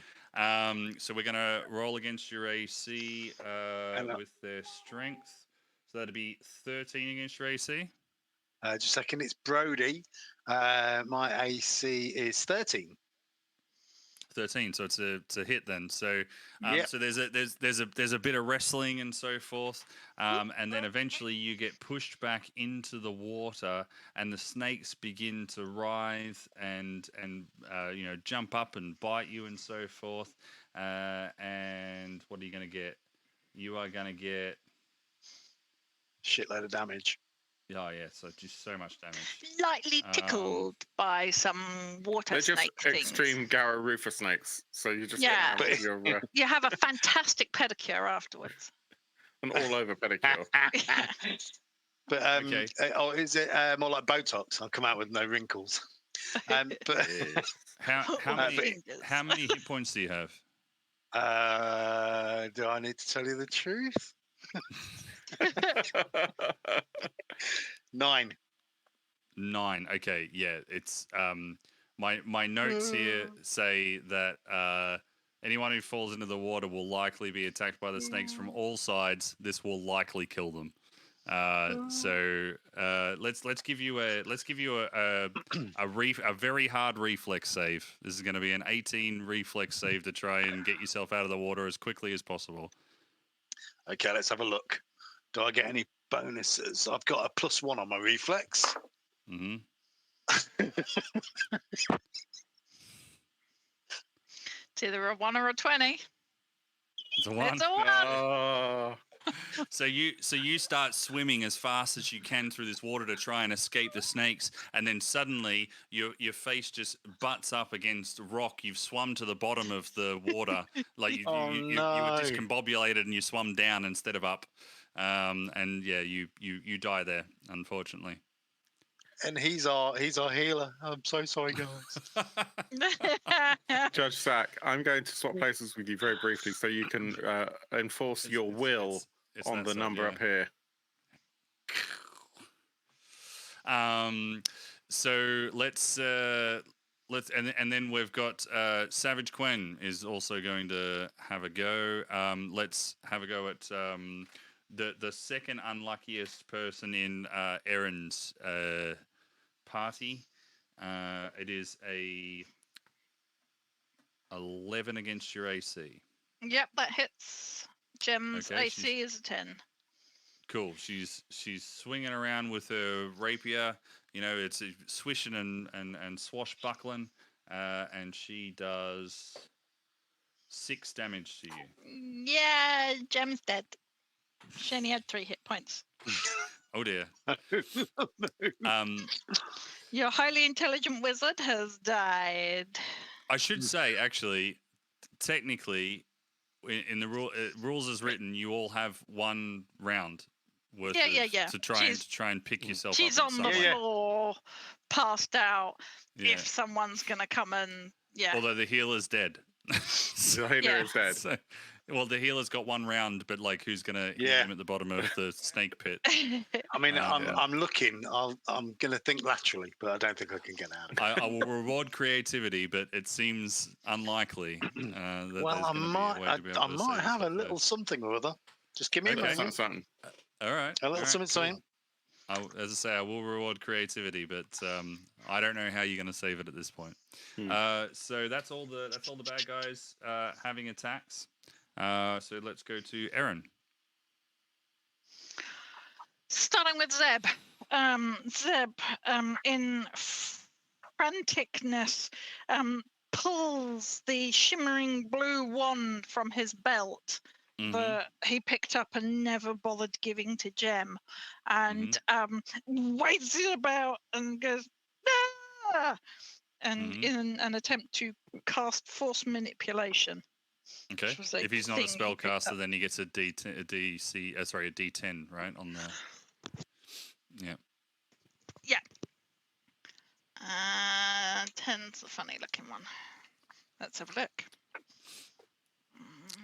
So we're gonna roll against your AC with their strength. So that'd be 13 against your AC. Just a second. It's Brody. My AC is 13. 13, so it's a hit then. So Yep. so there's a bit of wrestling and so forth, and then eventually you get pushed back into the water, and the snakes begin to writhe and jump up and bite you and so forth. And what are you going to get? You are going to get Shitload of damage. oh yeah, so just so much damage. Lightly tickled by some water They're just snake things. extreme Gara Rufa snakes. So you just Yeah. get your You have a fantastic pedicure afterwards. an all over pedicure. But Okay. or is it more like Botox? I'll come out with no wrinkles. But How many hit points do you have? do I need to tell you the truth? 9. 9. Okay, yeah. It's my notes here say that anyone who falls into the water will likely be attacked by the snakes from all sides. This will likely kill them. So let's give you a very hard reflex save. This is going to be an 18 reflex save to try and get yourself out of the water as quickly as possible. Okay, let's have a look. Do I get any bonuses? I've got a +1 on my reflex. Mm-hmm. It's either a 1 or a 20. It's a 1. It's a 1. Oh, So you start swimming as fast as you can through this water to try and escape the snakes, and then suddenly your face just butts up against rock. You've swum to the bottom of the water, like you were discombobulated and you swum down instead of up, and yeah, you die there, unfortunately. And he's our healer. I'm so sorry, guys. Judge Sack, I'm going to swap places with you very briefly so you can enforce your will on the number up here. So let's and then we've got Savage Quen is also going to have a go. Let's have a go at the second unluckiest person in Erin's party. It is a 11 against your AC. Yep, that hits. Gem's Okay, AC is a 10. Cool. She's swinging around with her rapier. You know, it's swishing and swashbuckling, and she does 6 damage to you. Yeah, Gem's dead. She only had 3 hit points. Oh dear. Your highly intelligent wizard has died. I should say, actually, technically, in the rules as written, you all have 1 round worth to try and pick yourself up. She's on the floor, passed out. Yeah. If someone's gonna come and Although the healer's dead. The healer is dead. So, Well, the healer's got 1 round, but like, who's gonna heal Yeah. him at the bottom of the snake pit? I mean, Yeah. I'm looking. I'm going to think laterally, but I don't think I can get out. I will reward creativity, but it seems unlikely that Well, there's I going to be a way to be able I to might save have a stuff there. little something or other. Just give me Okay. a moment. Something. All right. A little all right, something. cool. As I say, I will reward creativity, but I don't know how you're going to save it at this point. So that's all the bad guys having attacks. So let's go to Erin. Starting with Zeb. Zeb, in franticness, pulls the shimmering blue wand from his belt that he picked up and never bothered giving to Jem, and waves it about and goes, "Ah!" and in an attempt to cast force manipulation. Okay. which was a If he's not a thing he picked spellcaster, up. then he gets a D10, right? On the yeah. 10's the funny looking one. Let's have a look.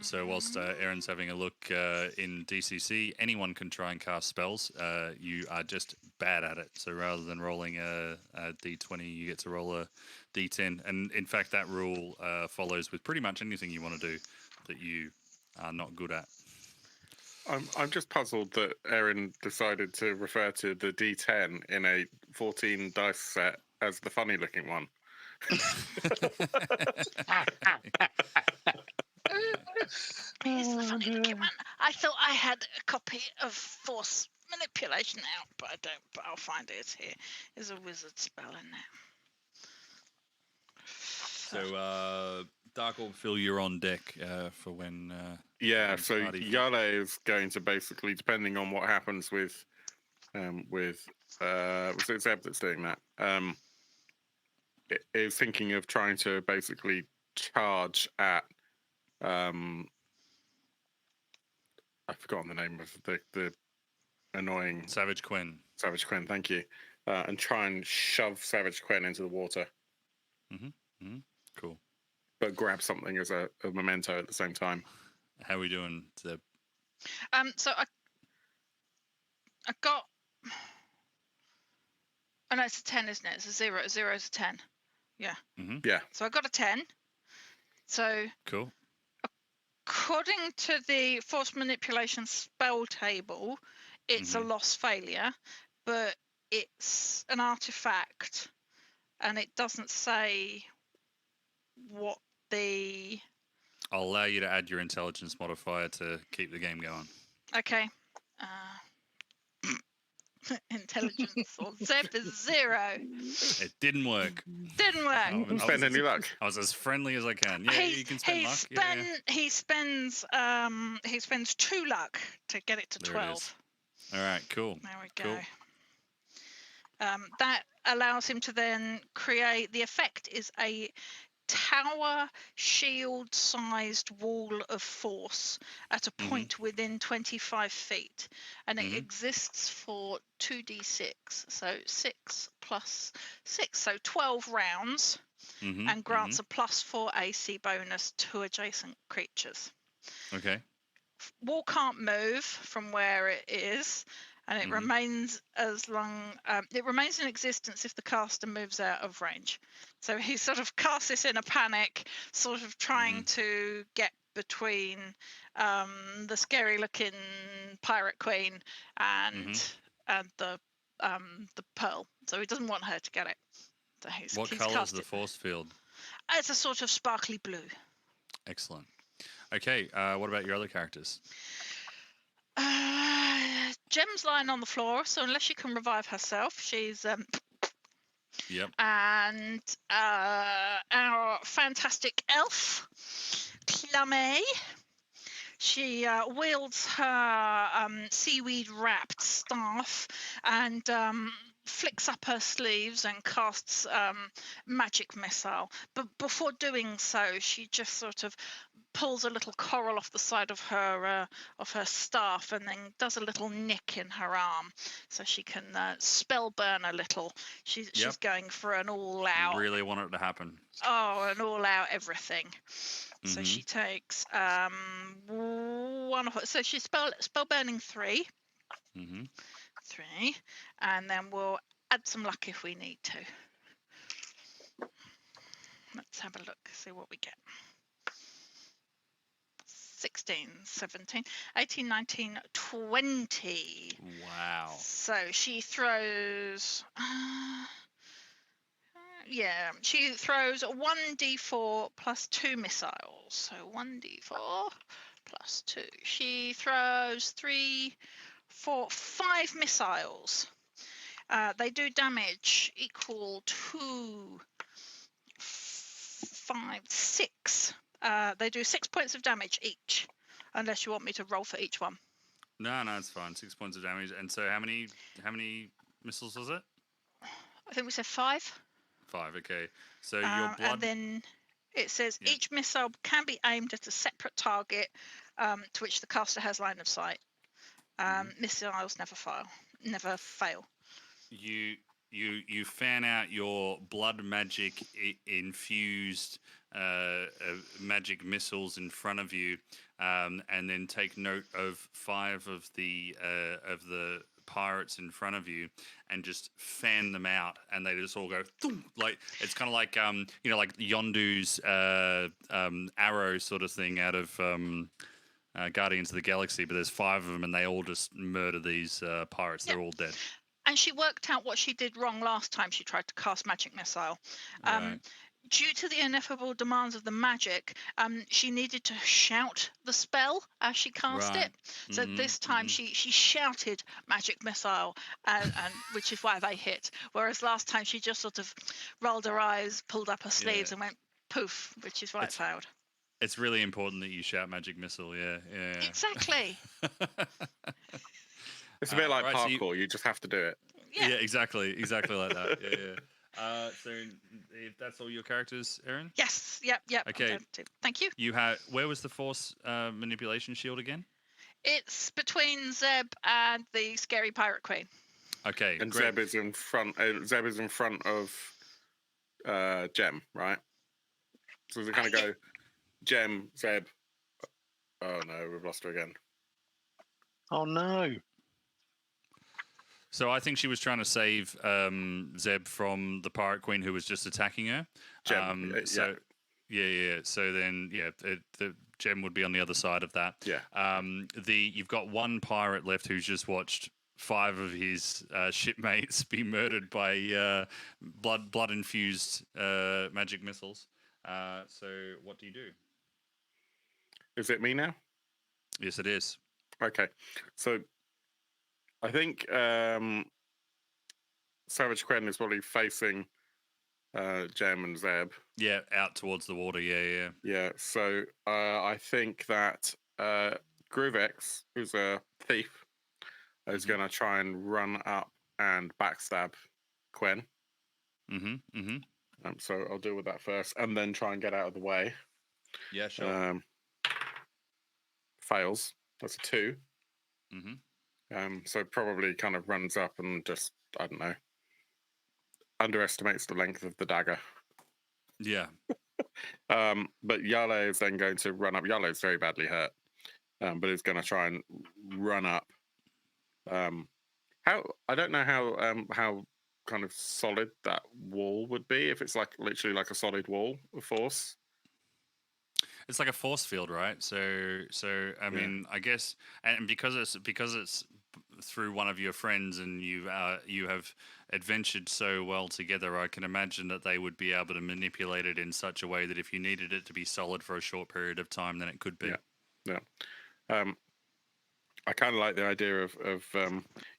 So whilst Erin's having a look in DCC, anyone can try and cast spells. You are just bad at it. So rather than rolling a D20, you get to roll a D10. And in fact, that rule follows with pretty much anything you want to do that you are not good at. I'm just puzzled that Erin decided to refer to the D10 in a 14 dice set as the funny looking one. Here's the funny looking one. I thought I had a copy of Force Manipulation out, but I don't. But I'll find it. It's here. There's a wizard spell in there. So, Dark Orb Phil, you're on deck for when. Yeah, so Yale is going to basically, depending on what happens with was it Zeb that's doing that? Is thinking of trying to basically charge at I've forgotten the name of the annoying Savage Quen. Savage Quen, thank you. And try and shove Savage Quen into the water. Cool. But grab something as a memento at the same time. How are we doing, Zeb? So I got. Oh no, it's a 10, isn't it? It's a 0. A 0 is a 10. Yeah. Yeah. So I got a 10. So. Cool. According to the force manipulation spell table, it's a lost failure, but it's an artifact, and it doesn't say what the. I'll allow you to add your intelligence modifier to keep the game going. Okay. Intelligence or Zeb is 0. It didn't work. Didn't work. Didn't spend any luck. I was as friendly as I can. Yeah, you can spend luck. He spends 2 luck to get it to There 12. it is. All right, cool. There we go. Cool. That allows him to then create. The effect is a tower shield-sized wall of force at a point within 25 feet, and it exists for 2d6, so 6 plus 6, so 12 rounds, and grants a +4 AC bonus to adjacent creatures. Okay. Wall can't move from where it is, and it remains it remains in existence if the caster moves out of range. So he sort of casts this in a panic, sort of trying to get between the scary looking pirate queen and the pearl. So he doesn't want her to get it. So What colour is the force field? It's a sort of sparkly blue. Excellent. Okay, what about your other characters? Gem's lying on the floor, so unless she can revive herself, she's Yep. And our fantastic elf, Clame, she wields her seaweed-wrapped staff and flicks up her sleeves and casts magic missile. But before doing so, she just sort of pulls a little coral off the side of her staff and then does a little nick in her arm so she can spell burn a little. She's going for an all out. Really want it to happen. Oh, an all out everything. So she takes one of. So she's spell burning 3. 3, and then we'll add some luck if we need to. Let's have a look, see what we get. 16, 17, 18, 19, 20. Wow. So she throws. She throws 1d4 plus 2 missiles. So 1d4 plus 2. She throws 3, 4, 5 missiles. They do damage equal to 5, 6. They do 6 points of damage each, unless you want me to roll for each one. No, it's fine. 6 points of damage. And so how many missiles was it? I think we said 5. 5. Okay. So your blood. And then it says each missile can be aimed at a separate target to which the caster has line of sight. Missiles never fail. You fan out your blood magic infused magic missiles in front of you, and then take note of 5 of the pirates in front of you, and just fan them out, and they just all go thump, like it's kind of like like Yondu's arrow sort of thing out of Guardians of the Galaxy, but there's 5 of them, and they all just murder these pirates. They're all dead. And she worked out what she did wrong last time she tried to cast magic missile. Right. Due to the ineffable demands of the magic, she needed to shout the spell as she cast it. So this time she shouted magic missile, and which is why they hit. Whereas last time she just sort of rolled her eyes, pulled up her sleeves, and went poof, which is why it failed. It's really important that you shout magic missile. Yeah. Exactly. It's a bit like right, parkour. so you just have to do it. Yeah, exactly like that. Yeah. So if that's all your characters, Erin? Yes. Yep. Okay. Thank you. Where was the force manipulation shield again? It's between Zeb and the scary pirate queen. Okay. And great. Zeb is in front. Zeb is in front of Jem, right? So we kind of go Jem, Zeb. Oh no, we've lost her again. Oh no. So I think she was trying to save Zeb from the pirate queen who was just attacking her. Jem, So then the Jem would be on the other side of that. Yeah. You've got one pirate left who's just watched 5 of his shipmates be murdered by blood infused magic missiles. So what do you do? Is it me now? Yes, it is. Okay. So I think Savage Quen is probably facing Jem and Zeb. Yeah, out towards the water. Yeah. Yeah. So I think that Groovex, who's a thief, is going to try and run up and backstab Quen. So I'll deal with that first, and then try and get out of the way. Yeah, sure. Fails. That's a 2. So probably kind of runs up and just, I don't know, underestimates the length of the dagger. Yeah. But Yale is then going to run up. Yale is very badly hurt, but is going to try and run up. I don't know how kind of solid that wall would be if it's like literally like a solid wall of force. It's like a force field, right? So I mean, I guess, and because it's through one of your friends, and you have adventured so well together, I can imagine that they would be able to manipulate it in such a way that if you needed it to be solid for a short period of time, then it could be. Yeah. I kind of like the idea of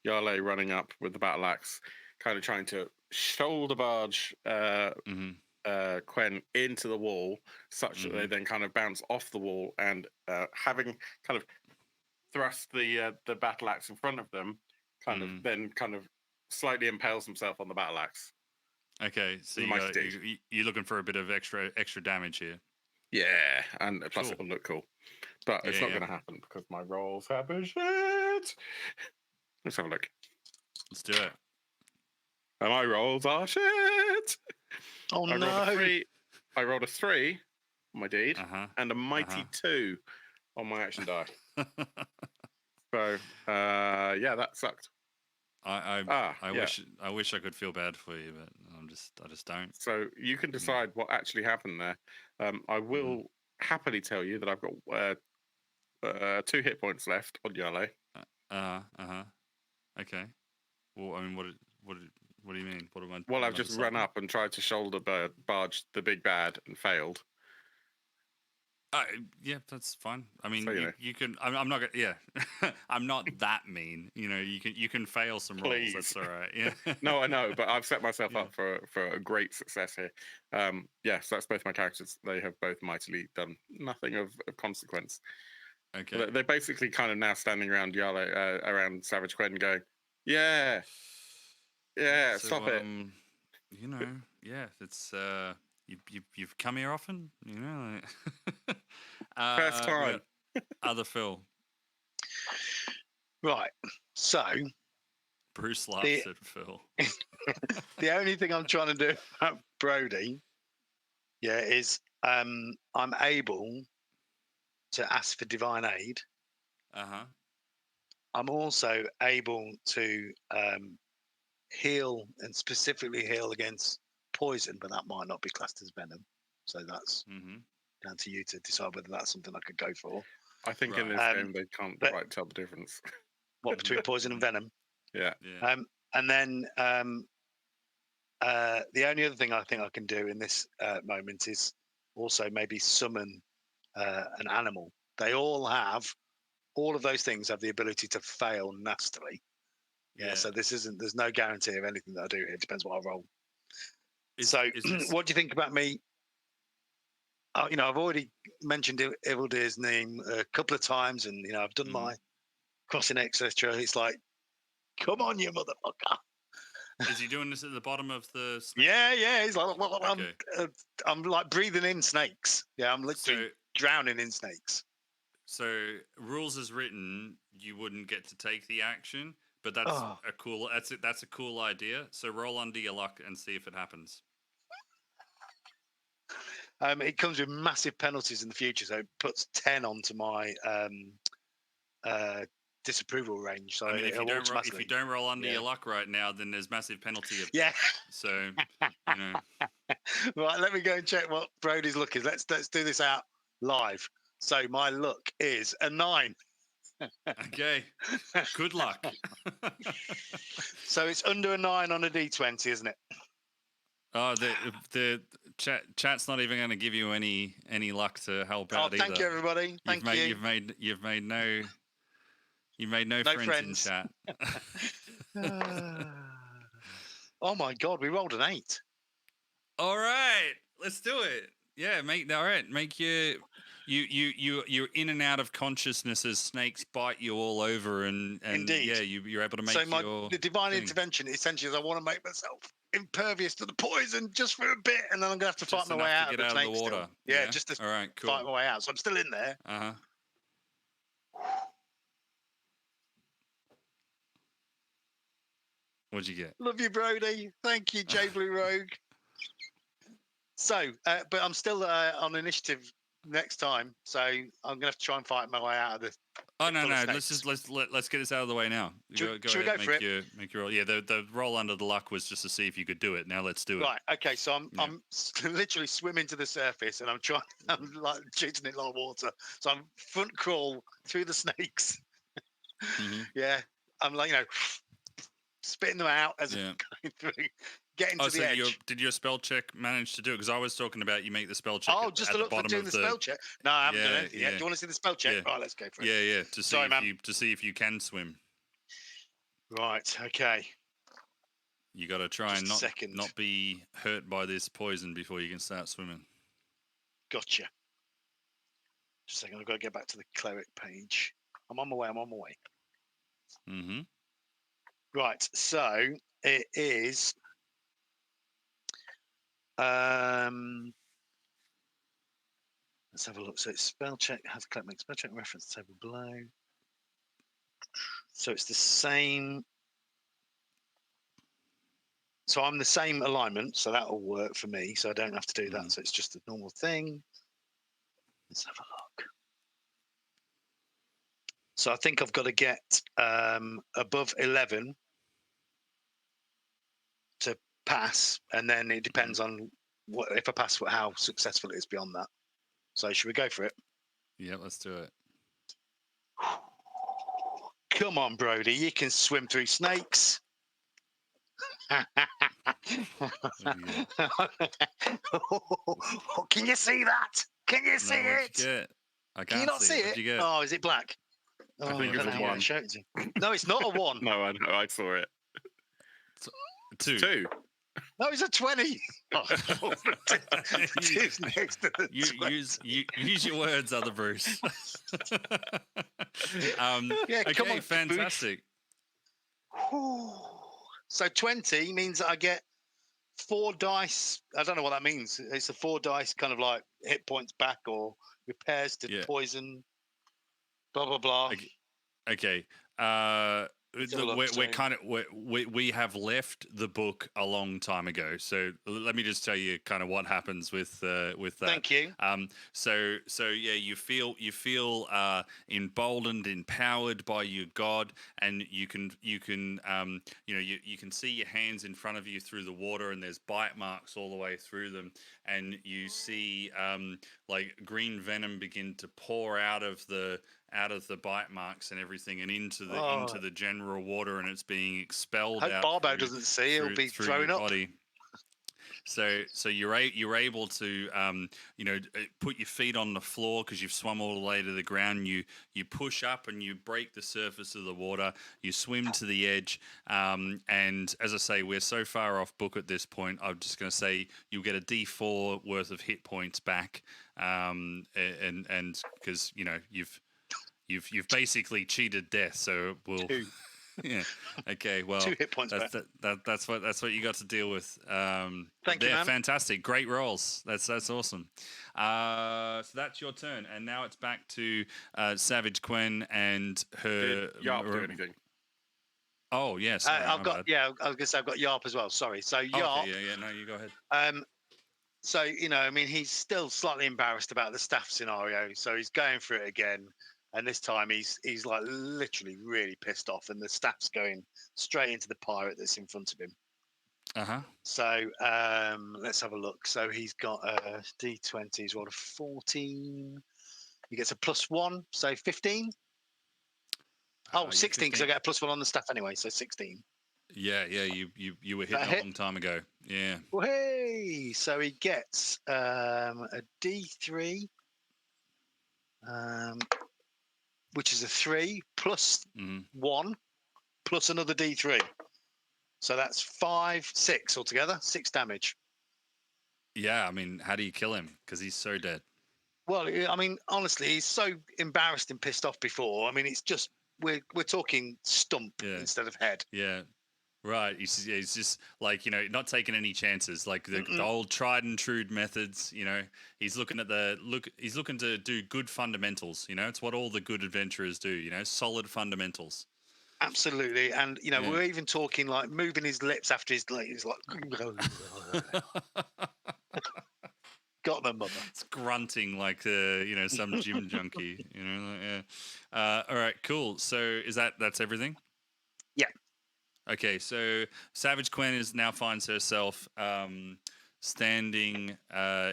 Yale running up with the battle axe, kind of trying to shoulder barge Quen into the wall, such that they then kind of bounce off the wall, and having kind of thrust the battle axe in front of them, kind of slightly impales himself on the battle axe. Okay, so With a mighty deed. you're looking for a bit of extra damage here. Yeah, and plus Cool. it will look cool. But it's not going to happen because my rolls have been shit. Let's have a look. Let's do it. And my rolls are shit. Oh I no! rolled a 3. I rolled a 3 on my deed and a mighty 2 on my action die. So yeah, that sucked. I wish I could feel bad for you, but I just don't. So you can decide what actually happened there. I will happily tell you that I've got 2 hit points left on Yale. Okay. Well, I mean, what do you mean? What am I? Well, I've just run up and tried to shoulder barge the big bad and failed. Yeah, that's fine. I mean, So, you can. I'm not gonna. Yeah, I'm not that mean. You can fail some rolls. That's all right. Yeah. No, I know, but I've set myself up for a great success here. Yeah, so that's both my characters. They have both mightily done nothing of consequence. Okay. They're basically kind of now standing around around Savage Quen, going, "Yeah, so, stop it." Yeah, it's you've come here often, First time. Other Phil. Right. So Bruce laughs at Phil. The only thing I'm trying to do about Brody, is I'm able to ask for divine aid. I'm also able to heal and specifically heal against poison, but that might not be classed as venom. So that's down to you to decide whether that's something I could go for. I think in this game they can't quite tell the difference. What, between poison and venom? Yeah. And then the only other thing I think I can do in this moment is also maybe summon an animal. They all of those things have the ability to fail nastily. So there's no guarantee of anything that I do here. It depends what I roll. What do you think about me? I've already mentioned Ivaldir's name a couple of times, and I've done my crossing, etc. It's like, come on, you motherfucker! Is he doing this at the bottom of the snake? Yeah. He's like, I'm like breathing in snakes. Yeah, I'm literally drowning in snakes. So rules as written, you wouldn't get to take the action, but that's that's a cool idea. So roll under your luck and see if it happens. It comes with massive penalties in the future, so it puts 10 onto my disapproval range. So I mean, if you don't roll under your luck right now, then there's massive penalty. So right, let me go and check what Brody's luck is. Let's do this out live. So my luck is a 9. Okay. Good luck. So it's under a 9 on a D20, isn't it? Oh, the chat's not even going to give you any luck to help out either. Thank you, everybody. Thank you. You've made no friends in chat. Oh my God, we rolled an 8. All right, let's do it. Yeah, make you're in and out of consciousness as snakes bite you all over, and Indeed. Yeah, you're able to make the divine intervention essentially is I want to make myself impervious to the poison just for a bit, and then I'm gonna have to fight my way out of the snake water. Yeah, just to fight my way out. So I'm still in there. What'd you get? Love you, Brody. Thank you, J Blue Rogue. So, but I'm still on initiative next time, so I'm gonna have to try and fight my way out of this. Oh no! Let's get this out of the way now. Should we go for it? Make your roll. Yeah, the roll under the luck was just to see if you could do it. Now let's do it. Right. Okay. So I'm literally swimming to the surface, and I'm like treating it like water. So I'm front crawl through the snakes. Yeah. I'm like spitting them out as I'm going through. Getting to the edge. Did your spell check manage to do it? Because I was talking about you make the spell check. Just to look for doing the spell check. No, I haven't done anything yet. Do you want to see the spell check? Right, let's go for it. Yeah. To see if you can swim. Right. Okay. You got to try and not be hurt by this poison before you can start swimming. Gotcha. Just a second. I've got to get back to the cleric page. I'm on my way. Mm-hmm. Right. So it is. Let's have a look. So it's spell check. Has to collect make spell check reference table below. So it's the same. So I'm the same alignment, so that'll work for me. So I don't have to do that. So it's just a normal thing. Let's have a look. So I think I've got to get above 11 to pass, and then it depends on what if I pass, how successful it is beyond that. So should we go for it? Yeah, let's do it. Come on, Brody, you can swim through snakes. Can you see that? Can you see What'd it? you get? I Can you can't not see What'd it? you get? Oh, is it black? I Oh, think I it's don't a know how to 1. show it to you. No, it's not a 1. No, I saw it. 2. 2. No, it's a 20. Oh, two's next to the 20. Use your words, other Bruce. Yeah, come okay, on, fantastic. So 20 means that I get 4 dice. I don't know what that means. It's a 4 dice kind of like hit points back or repairs to poison. Blah blah blah. Okay. We have left the book a long time ago, so let me just tell you kind of what happens with that. Thank you. So yeah, you feel emboldened, empowered by your god, and you can you can see your hands in front of you through the water, and there's bite marks all the way through them, and you see like green venom begin to pour out of the bite marks and everything, and into the general water, and it's being expelled Hope out. Barbo doesn't see. He'll be through throwing your up. body. So you're able to put your feet on the floor because you've swum all the way to the ground. You push up and you break the surface of the water. You swim to the edge, and as I say, we're so far off book at this point. I'm just going to say you'll get a D4 worth of hit points back, and because you've basically cheated death. So we'll. 2. Yeah. Okay. Well, 2 hit points back. That's what you got to deal with. Thank you, man. Fantastic. Great rolls. That's awesome. So that's your turn, and now it's back to Savage Gwen and her. Did Yarp do anything? Oh yes. Sorry, I was gonna say I've got Yarp as well. Sorry. So Yarp. Okay, yeah. No, you go ahead. So I mean, he's still slightly embarrassed about the staff scenario, so he's going through it again. And this time he's like literally really pissed off, and the staff's going straight into the pirate that's in front of him. So let's have a look. So he's got a D20. He's rolled a 14. He gets a +1, so 15. 16 because I get a +1 on the staff anyway, so 16. Yeah. You were hit a long time ago. Yeah. Well, hey, so he gets a D3. Which is a 3 plus 1 plus another D3. So that's 5, 6 altogether, 6 damage. Yeah, I mean, how do you kill him? Because he's so dead. Well, I mean, honestly, he's so embarrassed and pissed off before. I mean, it's just we're talking stump instead of head. Yeah. Right, he's just like not taking any chances, like the old tried and true methods. He's looking at He's looking to do good fundamentals. It's what all the good adventurers do. Solid fundamentals. Absolutely, and we're even talking like moving his lips after he's like got them, mother. It's grunting like some gym junkie. All right, cool. So that's everything? Yeah. Okay, so Savage Gwen now finds herself standing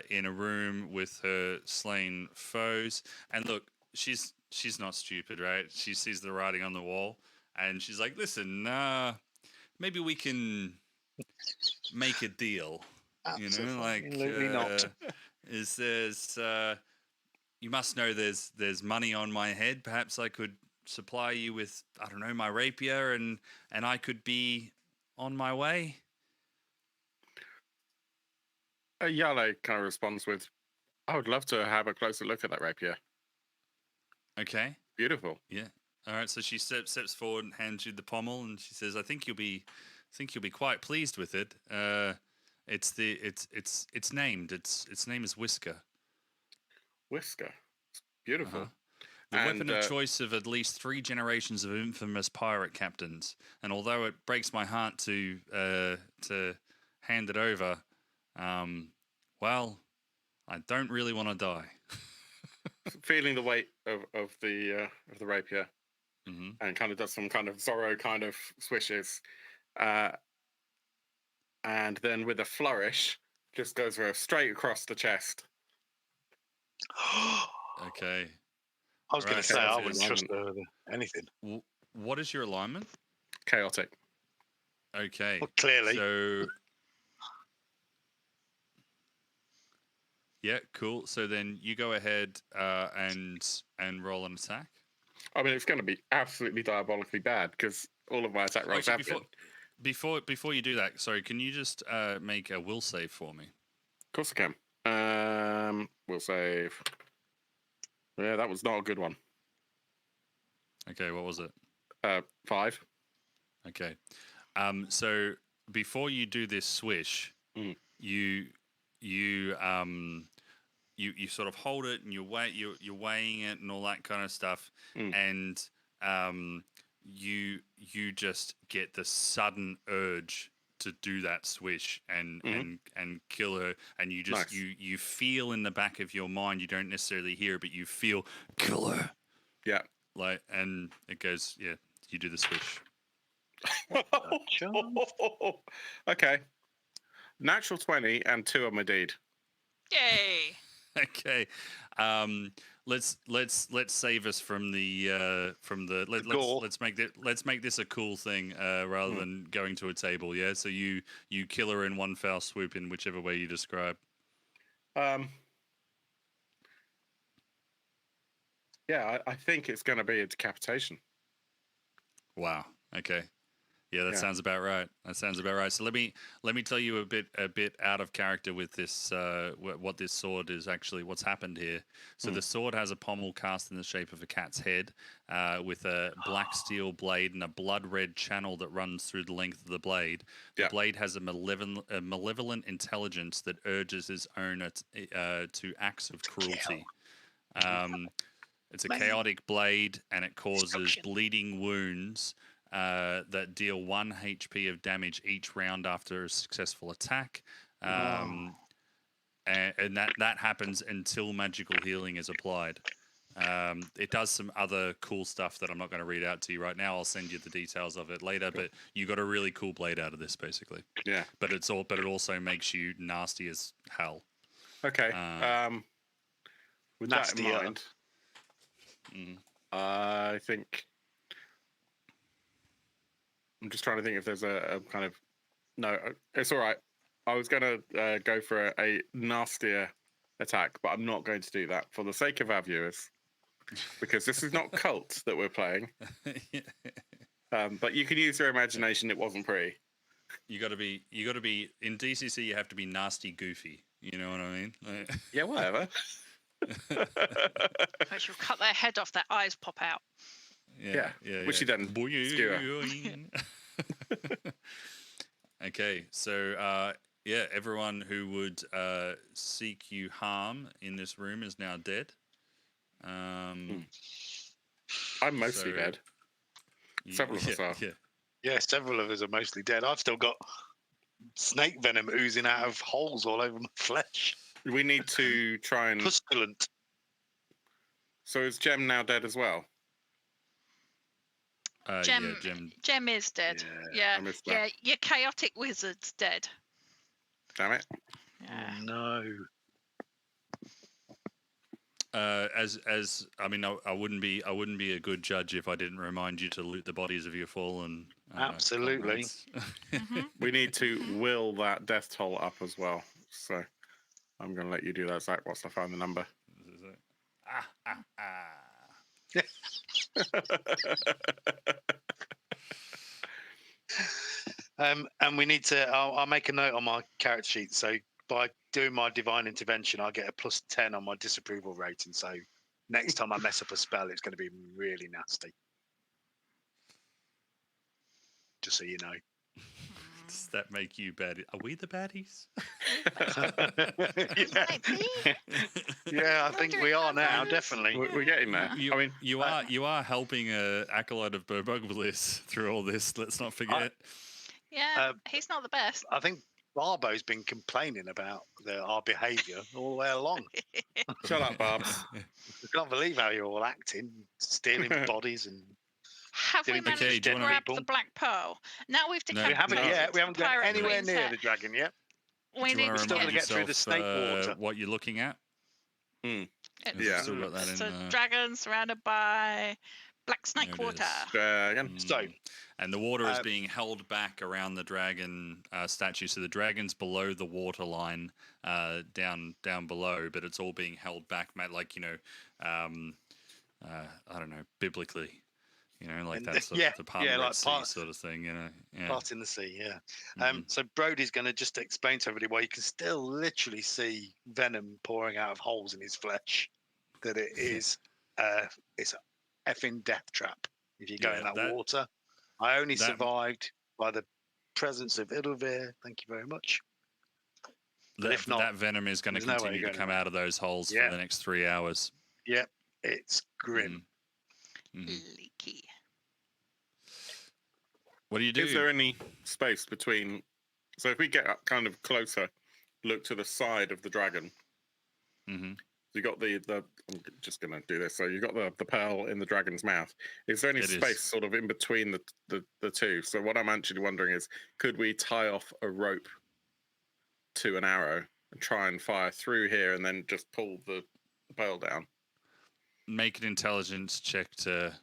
in a room with her slain foes, and look, she's not stupid, right? She sees the writing on the wall, and she's like, "Listen, maybe we can make a deal." Absolutely not. You must know there's money on my head. Perhaps I could supply you with, I don't know, my rapier, and I could be on my way. Yale kind of responds with, I would love to have a closer look at that rapier. Okay. Beautiful. Yeah. All right, so she steps forward and hands you the pommel, and she says, I think you'll be think you'll be quite pleased with it. It's named. Its name is Whisker. Whisker. It's beautiful. Uh-huh. The weapon of choice of at least 3 generations of infamous pirate captains. And although it breaks my heart to hand it over, well, I don't really want to die. Feeling the weight of the rapier, and kind of does some kind of Zorro kind of swishes, and then with a flourish, just goes straight across the chest. Okay. I was going to say, I wouldn't Chaotic trust anything. What is your alignment? Chaotic. Okay. Well, clearly. So. Yeah, cool. So then you go ahead and roll an attack. I mean, it's going to be absolutely diabolically bad because all of my attack rolls have been. Before you do that, sorry, can you just make a will save for me? Of course I can. Will save. Yeah, that was not a good one. Okay, what was it? 5. Okay. So before you do this swish, you sort of hold it and you're weighing it and all that kind of stuff, and you just get the sudden urge to do that swish and kill her, and you just you feel in the back of your mind, you don't necessarily hear it, but you feel kill her. Yeah. Like, and it goes, yeah, you do the swish. Okay. Natural 20 and 2 on my deed. Yay! Okay. Let's save us from the let's make this a cool thing rather than going to a table. Yeah. So you kill her in one foul swoop in whichever way you describe. Yeah, I think it's going to be a decapitation. Wow. Okay. Yeah, that sounds about right. That sounds about right. So let me tell you a bit out of character with this. What this sword is actually, what's happened here. So the sword has a pommel cast in the shape of a cat's head, with a black steel blade and a blood red channel that runs through the length of the blade. The blade has a malevolent intelligence that urges its owner to acts of cruelty. It's a chaotic blade, and it causes bleeding wounds that deal 1 HP of damage each round after a successful attack. And that happens until magical healing is applied. It does some other cool stuff that I'm not going to read out to you right now. I'll send you the details of it later. But you got a really cool blade out of this, basically. Yeah. But it also makes you nasty as hell. Okay. With that in mind, I think I'm just trying to think if there's a kind of... No, it's all right. I was going to go for a nastier attack, but I'm not going to do that for the sake of our viewers, because this is not Cult that we're playing. But you can use your imagination. It wasn't pretty. You got to be in DCC. You have to be nasty, goofy. You know what I mean? Yeah, whatever. Once you've cut their head off, their eyes pop out. Yeah. Which you then skewer. Okay, so everyone who would seek you harm in this room is now dead. I'm mostly dead. Several of us are. Yeah, several of us are mostly dead. I've still got snake venom oozing out of holes all over my flesh. We need to try and... Pustulant. So is Jem now dead as well? Jem is dead. Yeah. Your chaotic wizard's dead. Damn it. Yeah. No. I mean, I wouldn't be a good judge if I didn't remind you to loot the bodies of your fallen. Absolutely. We need to will that death toll up as well. So I'm going to let you do that, Zach, whilst I find the number. This is it. And we need to... I'll make a note on my character sheet. So by doing my divine intervention, I get a +10 on my disapproval rating. So next time I mess up a spell, it's going to be really nasty. Just so you know. Does that make you bad? Are we the baddies? Might be. Yeah, I think we are now, definitely. We're getting there. You, I mean, you are helping a acolyte of Burbug Bliss through all this. Let's not forget. Yeah, he's not the best. I think Barbo's been complaining about our behaviour all the way along. shut up, Barbs. I can't believe how you're all acting, stealing bodies and... Have we Okay, managed do you to wanna- grab people? the black pearl? Now we've No. We decapitated haven't No. yet. We haven't got pirate anywhere queen's near head. the dragon yet. We Do you need want to We're still remind gonna get through the yourself, snake water. what you're looking at? Mm. It's, Yeah. Still got that it's in. a dragon surrounded by black snake There it water. is. Dragon. So, And the water is Um, being held back around the dragon statue. So the dragon's below the water line, down below, but it's all being held back, like I don't know, biblically, like And- that sort yeah, of the part yeah, of the like Red Sea part- sort of thing, Yeah. part in the sea, yeah. Mhm. So Brody's going to just explain to everybody why you can still literally see venom pouring out of holes in his flesh. That it is, it's a effing death trap if you go Yeah, in that, that- water. I only that- survived by the presence of Idilvir. Thank you very much. That, if not, that venom is going to there's no way continue you're to going come out of those holes Yeah. for the next 3 hours. Yep, it's grim. Mhm. Leaky. What do you do? Is there any space between? So if we get up kind of closer, look to the side of the dragon. Mhm. You got the. I'm just gonna do this. So you got the pearl in the dragon's mouth. Is there any It is. space sort of in between the two? So what I'm actually wondering is, could we tie off a rope to an arrow and try and fire through here, and then just pull the pearl down? Make an intelligence check to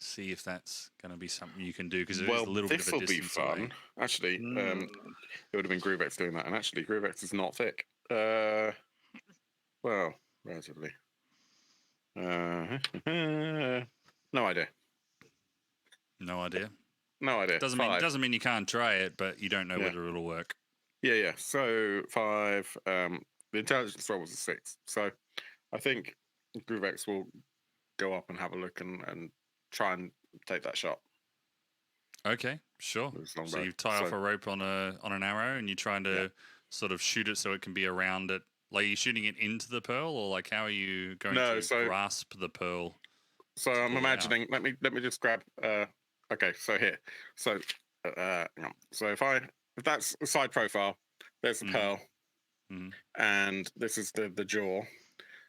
see if that's going to be something you can do, because it is Well, a little bit this of a will be distance fun. away. Actually, Mm. it would have been Groovex doing that, and actually, Groovex is not thick. Well, relatively. No idea. No idea. No idea. Doesn't Five. mean you can't try it, but you don't know Yeah. whether it'll work. Yeah. So 5. The intelligence roll was a 6. So I think Groovex will go up and have a look and try and take that shot. Okay, sure. with his long So bow. you tie off So- a rope on an arrow, and you're trying to sort of shoot it so it can be around it. Like, are you shooting it into the pearl, or like how are you going No, to so- grasp the pearl? So I'm pull it out. imagining. Let me just grab. Okay, so here. So hang on. So if that's the side profile, there's the Mhm. pearl, Mhm. and this is the jaw.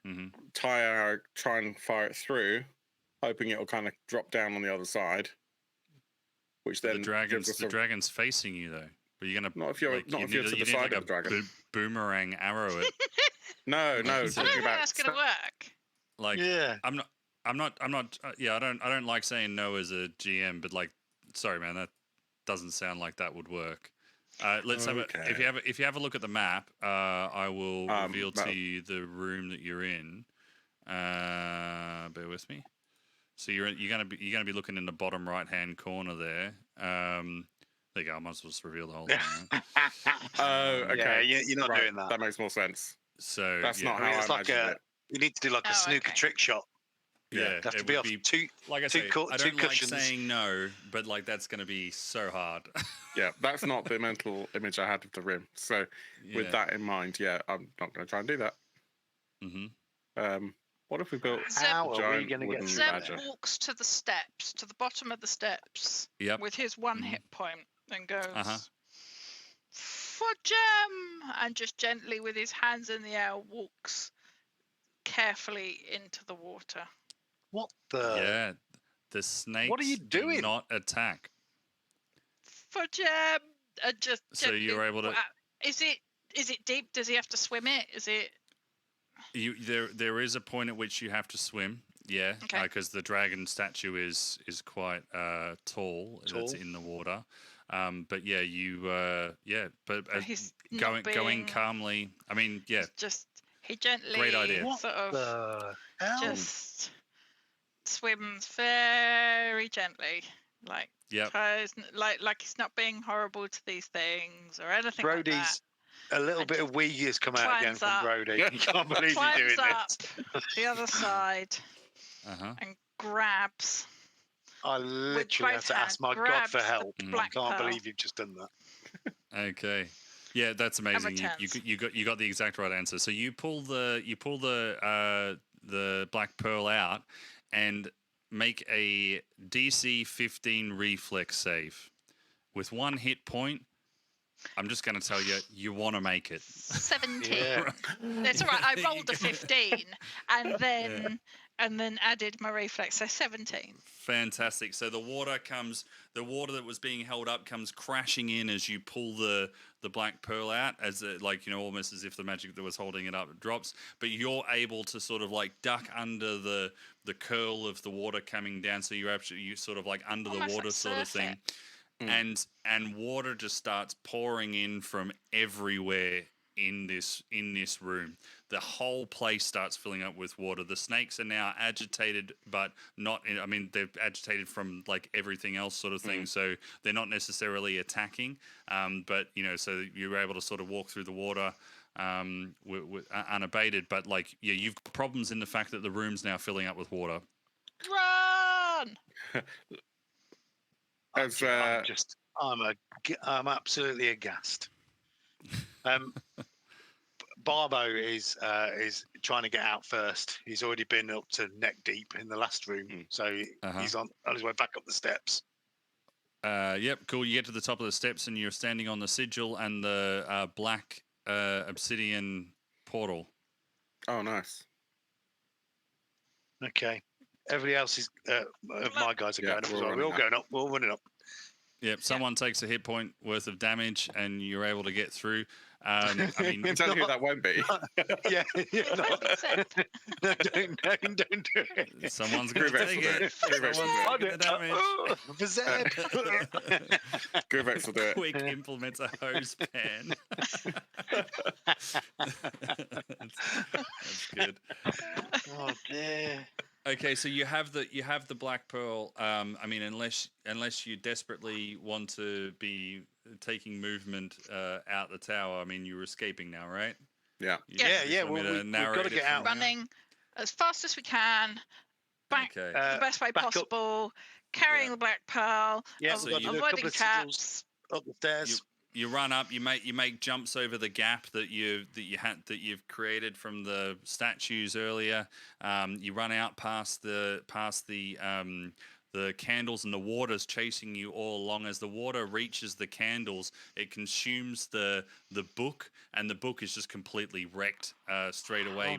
hmm Tie arrow, try and fire it through, hoping it'll kind of drop down on the other side. Which then gives us The dragon's facing you though. But you're gonna not if you're like, not you if you're need to a- the you need side like of the a dragon. boomerang arrow it. No, I I talking don't think about that's going to work. Like Yeah. I'm not. Yeah, I don't like saying no as a GM, but like, sorry, man, that doesn't sound like that would work. Let's have Okay. if you have a look at the map, I will reveal to that'll- you the room that you're in. Bear with me. So you're gonna be looking in the bottom right hand corner there. There you go. I might as well just reveal the whole thing. Right? Oh, okay. Yeah, you're not Right, doing that. That makes more sense. So That's yeah, not I mean, how it's I like imagined a- it. You need to do like a Oh, snooker okay. trick shot. yeah, You have to it be would off be two. like I two say. co- I two don't like cushions. saying no, but like that's gonna be so hard. Yeah, that's not the mental image I had of the rim. So with that in mind, yeah, I'm not going to try and do that. hmm What if we built Zeb- How are we giant going to get wooden through Zeb badger? there? walks to the steps, to the bottom of the steps, Yep. with his one Mhm. hit point, and goes Uh-huh. for gem, and just gently, with his hands in the air, walks carefully into the water. What the? Yeah, the snakes do doing? not attack. For gem, and just So gently, you're able to- Is it deep? Does he have to swim it? Is it? There is a point at which you have to swim. Yeah, Okay. because the dragon statue is quite tall. That's Tall. in the water. But yeah, but But he's going not being, calmly. I mean, yeah, Just he gently, Great idea. What sort of the hell? just swims very gently, like yep. tries like he's not being horrible to these things or anything like that. Brody's a little And bit of wee has come out again climbs from up. Brody. You can't believe he's Climbs doing up this. the other side Uh-huh. and grabs I literally both have to ask hands, my God grabs for the help. I black can't pearl. believe you've just done that. Okay. Yeah, that's amazing. returns. You got the exact right answer. So you pull the black pearl out and make a DC 15 reflex save with 1 hit point. I'm just going to tell you, you want to make it. 17. Yeah. That's all right. I There you rolled a go. 15 and then added my reflex, so 17. Fantastic. So the water that was being held up comes crashing in as you pull the black pearl out, as almost as if the magic that was holding it up drops. But you're able to sort of like duck under the curl of the water coming down, so you sort of like under the Almost water like sort of surf thing. it. And water just starts pouring in from everywhere in this room. The whole place starts filling up with water. The snakes are now agitated, but not. I mean, they're agitated from like everything else, sort of thing. So they're not necessarily attacking. But so you're able to sort of walk through the water unabated. But you've got problems in the fact that the room's now filling up with water. Run! As I'm absolutely aghast. Barbo is trying to get out first. He's already been up to neck deep in the last room, so he's on his way back up the steps. Yep, cool. You get to the top of the steps and you're standing on the sigil and the black obsidian portal. Oh, nice. Okay. Everybody else is my guys are going up as well. We're all going up. We're all running up. Yep, someone takes a hit point worth of damage and you're able to get through. I mean, Tell you who that won't be. Yeah, no, don't do it. Someone's going to take it. Gruvex Someone's taking the damage. For Zeb. Gruvex will do it. Quick implements a hose pan. That's good. Oh dear. Okay, so you have the black pearl. I mean, unless you desperately want to be taking movement out the tower. I mean, you're escaping now, right? Yeah. Yeah. We've got to get out. Running as fast as we can, back Okay. the best way back up. possible, carrying the black pearl, Yeah, so you do a couple avoiding of sigils traps. up the stairs. You run up. You make jumps over the gap that you've created from the statues earlier. You run out past the candles, and the water's chasing you all along. As the water reaches the candles, it consumes the book, and the book is just completely wrecked straight away.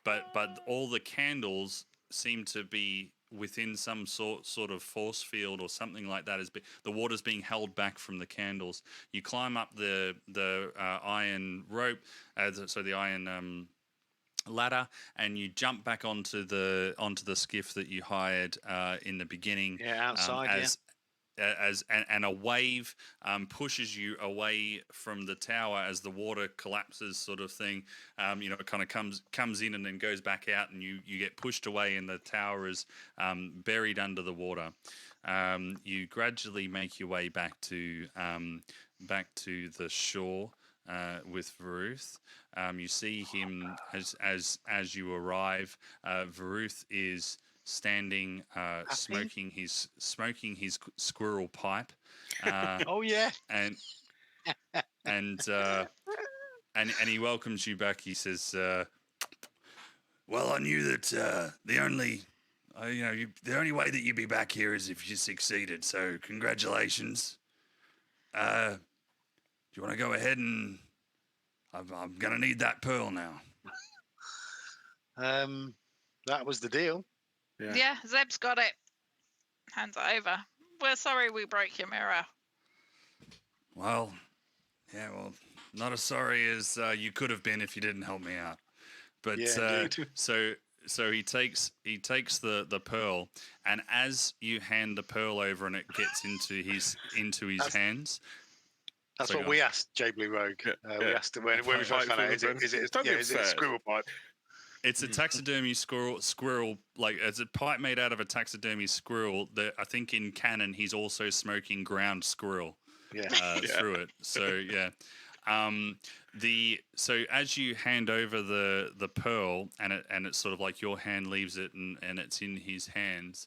But all the candles seem to be within some sort of force field or something like that. The water's being held back from the candles. You climb up the iron rope, the iron ladder, and you jump back onto the skiff that you hired in the beginning. Yeah, outside. And a wave pushes you away from the tower as the water collapses, sort of thing. It kind of comes in and then goes back out, and you get pushed away, and the tower is buried under the water. You gradually make your way back to the shore with Varuth. You see him as you arrive. Varuth is standing, smoking his squirrel pipe. Oh yeah. And he welcomes you back. He says, "Well, I knew that the only way that you'd be back here is if you succeeded. So congratulations. Do you want to go ahead and I'm gonna need that pearl now." That was the deal. Yeah, Zeb's got it. Hands it over. We're sorry we broke your mirror. Well, not as sorry as you could have been if you didn't help me out. But so he takes the pearl, and as you hand the pearl over and it gets into his hands. That's what we asked J Blue Rogue. We asked him when we first found out. Is it a squirrel pipe? It's a taxidermy squirrel. Like, it's a pipe made out of a taxidermy squirrel. That I think in canon he's also smoking ground squirrel. Through it. So yeah. So as you hand over the pearl, and it's sort of like your hand leaves it and it's in his hands.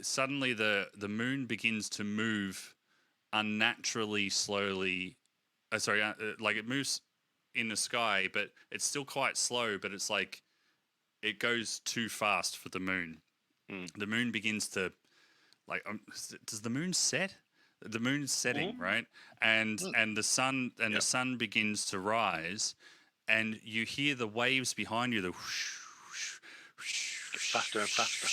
suddenly the moon begins to move unnaturally slowly. Like it moves in the sky, but it's still quite slow. But it's like it goes too fast for the moon. The moon begins to does the moon set? The moon's setting, right? And the sun the sun begins to rise, and you hear the waves behind you, the whoosh, whoosh, whoosh, Faster and faster.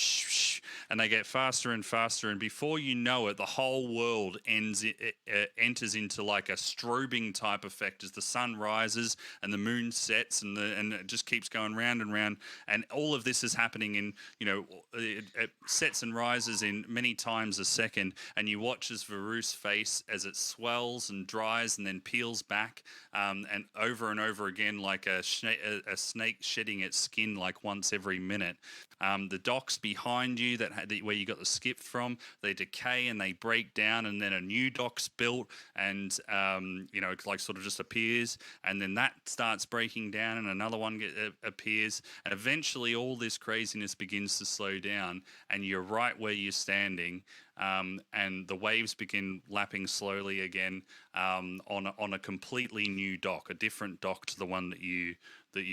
and they get faster and faster, and before you know it, the whole world enters into like a strobing type effect as the sun rises and the moon sets, and it just keeps going round and round, and all of this is happening in, it sets and rises in many times a second, and you watch as Varus' face as it swells and dries and then peels back, and over again, like a snake shedding its skin like once every minute. The docks behind you where you got the skip from, they decay and they break down, and then a new dock's built, and like sort of just appears, and then that starts breaking down, and another one appears, and eventually all this craziness begins to slow down, and you're right where you're standing, and the waves begin lapping slowly again on a completely new dock, a different dock to the one that you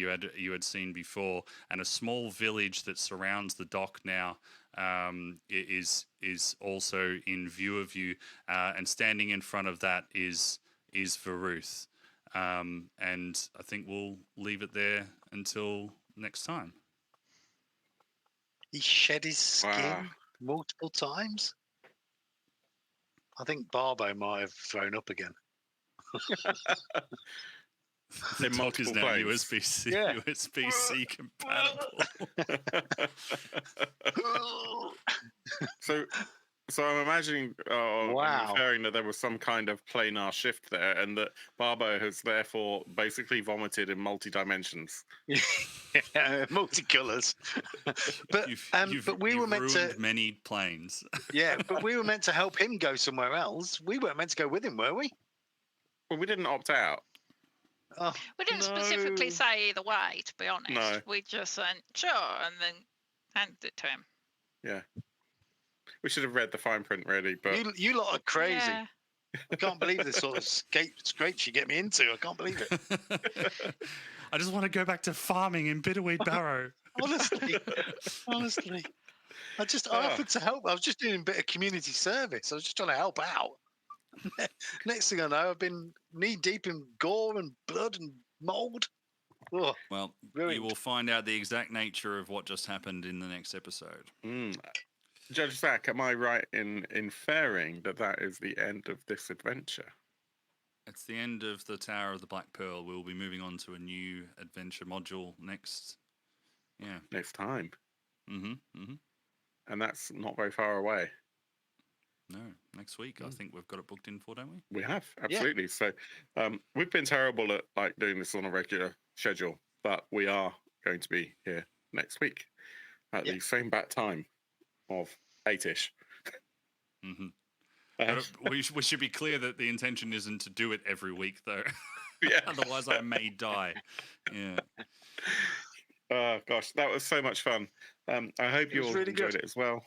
had seen before, and a small village that surrounds the dock now is also in view of you, and standing in front of that is Varus, and I think we'll leave it there until next time. He shed his skin multiple times. I think Barbo might have thrown up again. The dock is now USB-C compatible. So I'm imagining, I'm inferring that there was some kind of planar shift there, and that Barbo has therefore basically vomited in multi-dimensions. Yeah, multicolours. But we were meant to many planes. Yeah, but we were meant to help him go somewhere else. We weren't meant to go with him, were we? Well, we didn't opt out. Oh, We didn't specifically say either way, to be honest. No. We just went, sure, and then handed it to him. Yeah. We should have read the fine print, really, but... You lot are crazy. Yeah. I can't believe this sort of scrapes you get me into. I can't believe it. I just want to go back to farming in Bitterweed Barrow. Honestly. I offered to help. I was just doing a bit of community service. I was just trying to help out. Next thing I know, I've been knee-deep in gore and blood and mould. Oh, well, you will find out the exact nature of what just happened in the next episode. Judge Zach, am I right in inferring that is the end of this adventure? It's the end of the Tower of the Black Pearl. We'll be moving on to a new adventure module next time. Mm-hmm. And that's not very far away. No, next week. I think we've got it booked in for, don't we? We have, absolutely. Yeah. So we've been terrible at doing this on a regular schedule, but we are going to be here next week at the same bat time of 8-ish. Mm-hmm. We should be clear that the intention isn't to do it every week, though. Yeah. Otherwise, I may die. Yeah. Oh gosh, that was so much fun. I hope you all really enjoyed it as well.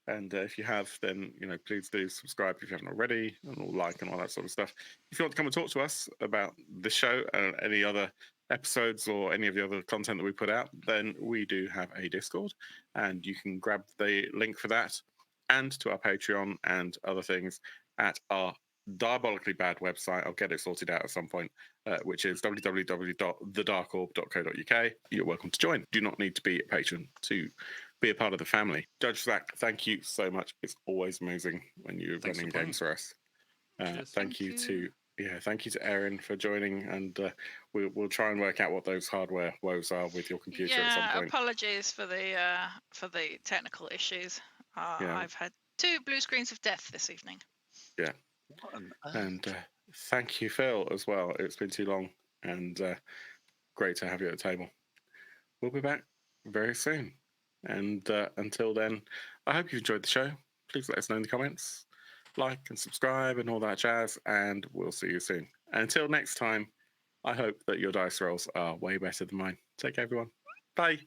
And if you have, then please do subscribe if you haven't already, and all like and all that sort of stuff. If you want to come and talk to us about this show and any other episodes or any of the other content that we put out, then we do have a Discord, and you can grab the link for that and to our Patreon and other things at our diabolically bad website. I'll get it sorted out at some point, which is www.thedarkorb.co.uk. You're welcome to join. Do not need to be a patron to be a part of the family. Judge Zach, thank you so much. It's always amazing when you're running games for us. Thank you to Erin for joining, and we'll try and work out what those hardware woes are with your computer at some point. Apologies for the technical issues. I've had 2 blue screens of death this evening. Yeah. And thank you, Phil, as well. It's been too long, and great to have you at the table. We'll be back very soon. And until then, I hope you enjoyed the show. Please let us know in the comments. Like and subscribe and all that jazz, and we'll see you soon. Until next time, I hope that your dice rolls are way better than mine. Take care, everyone. Bye.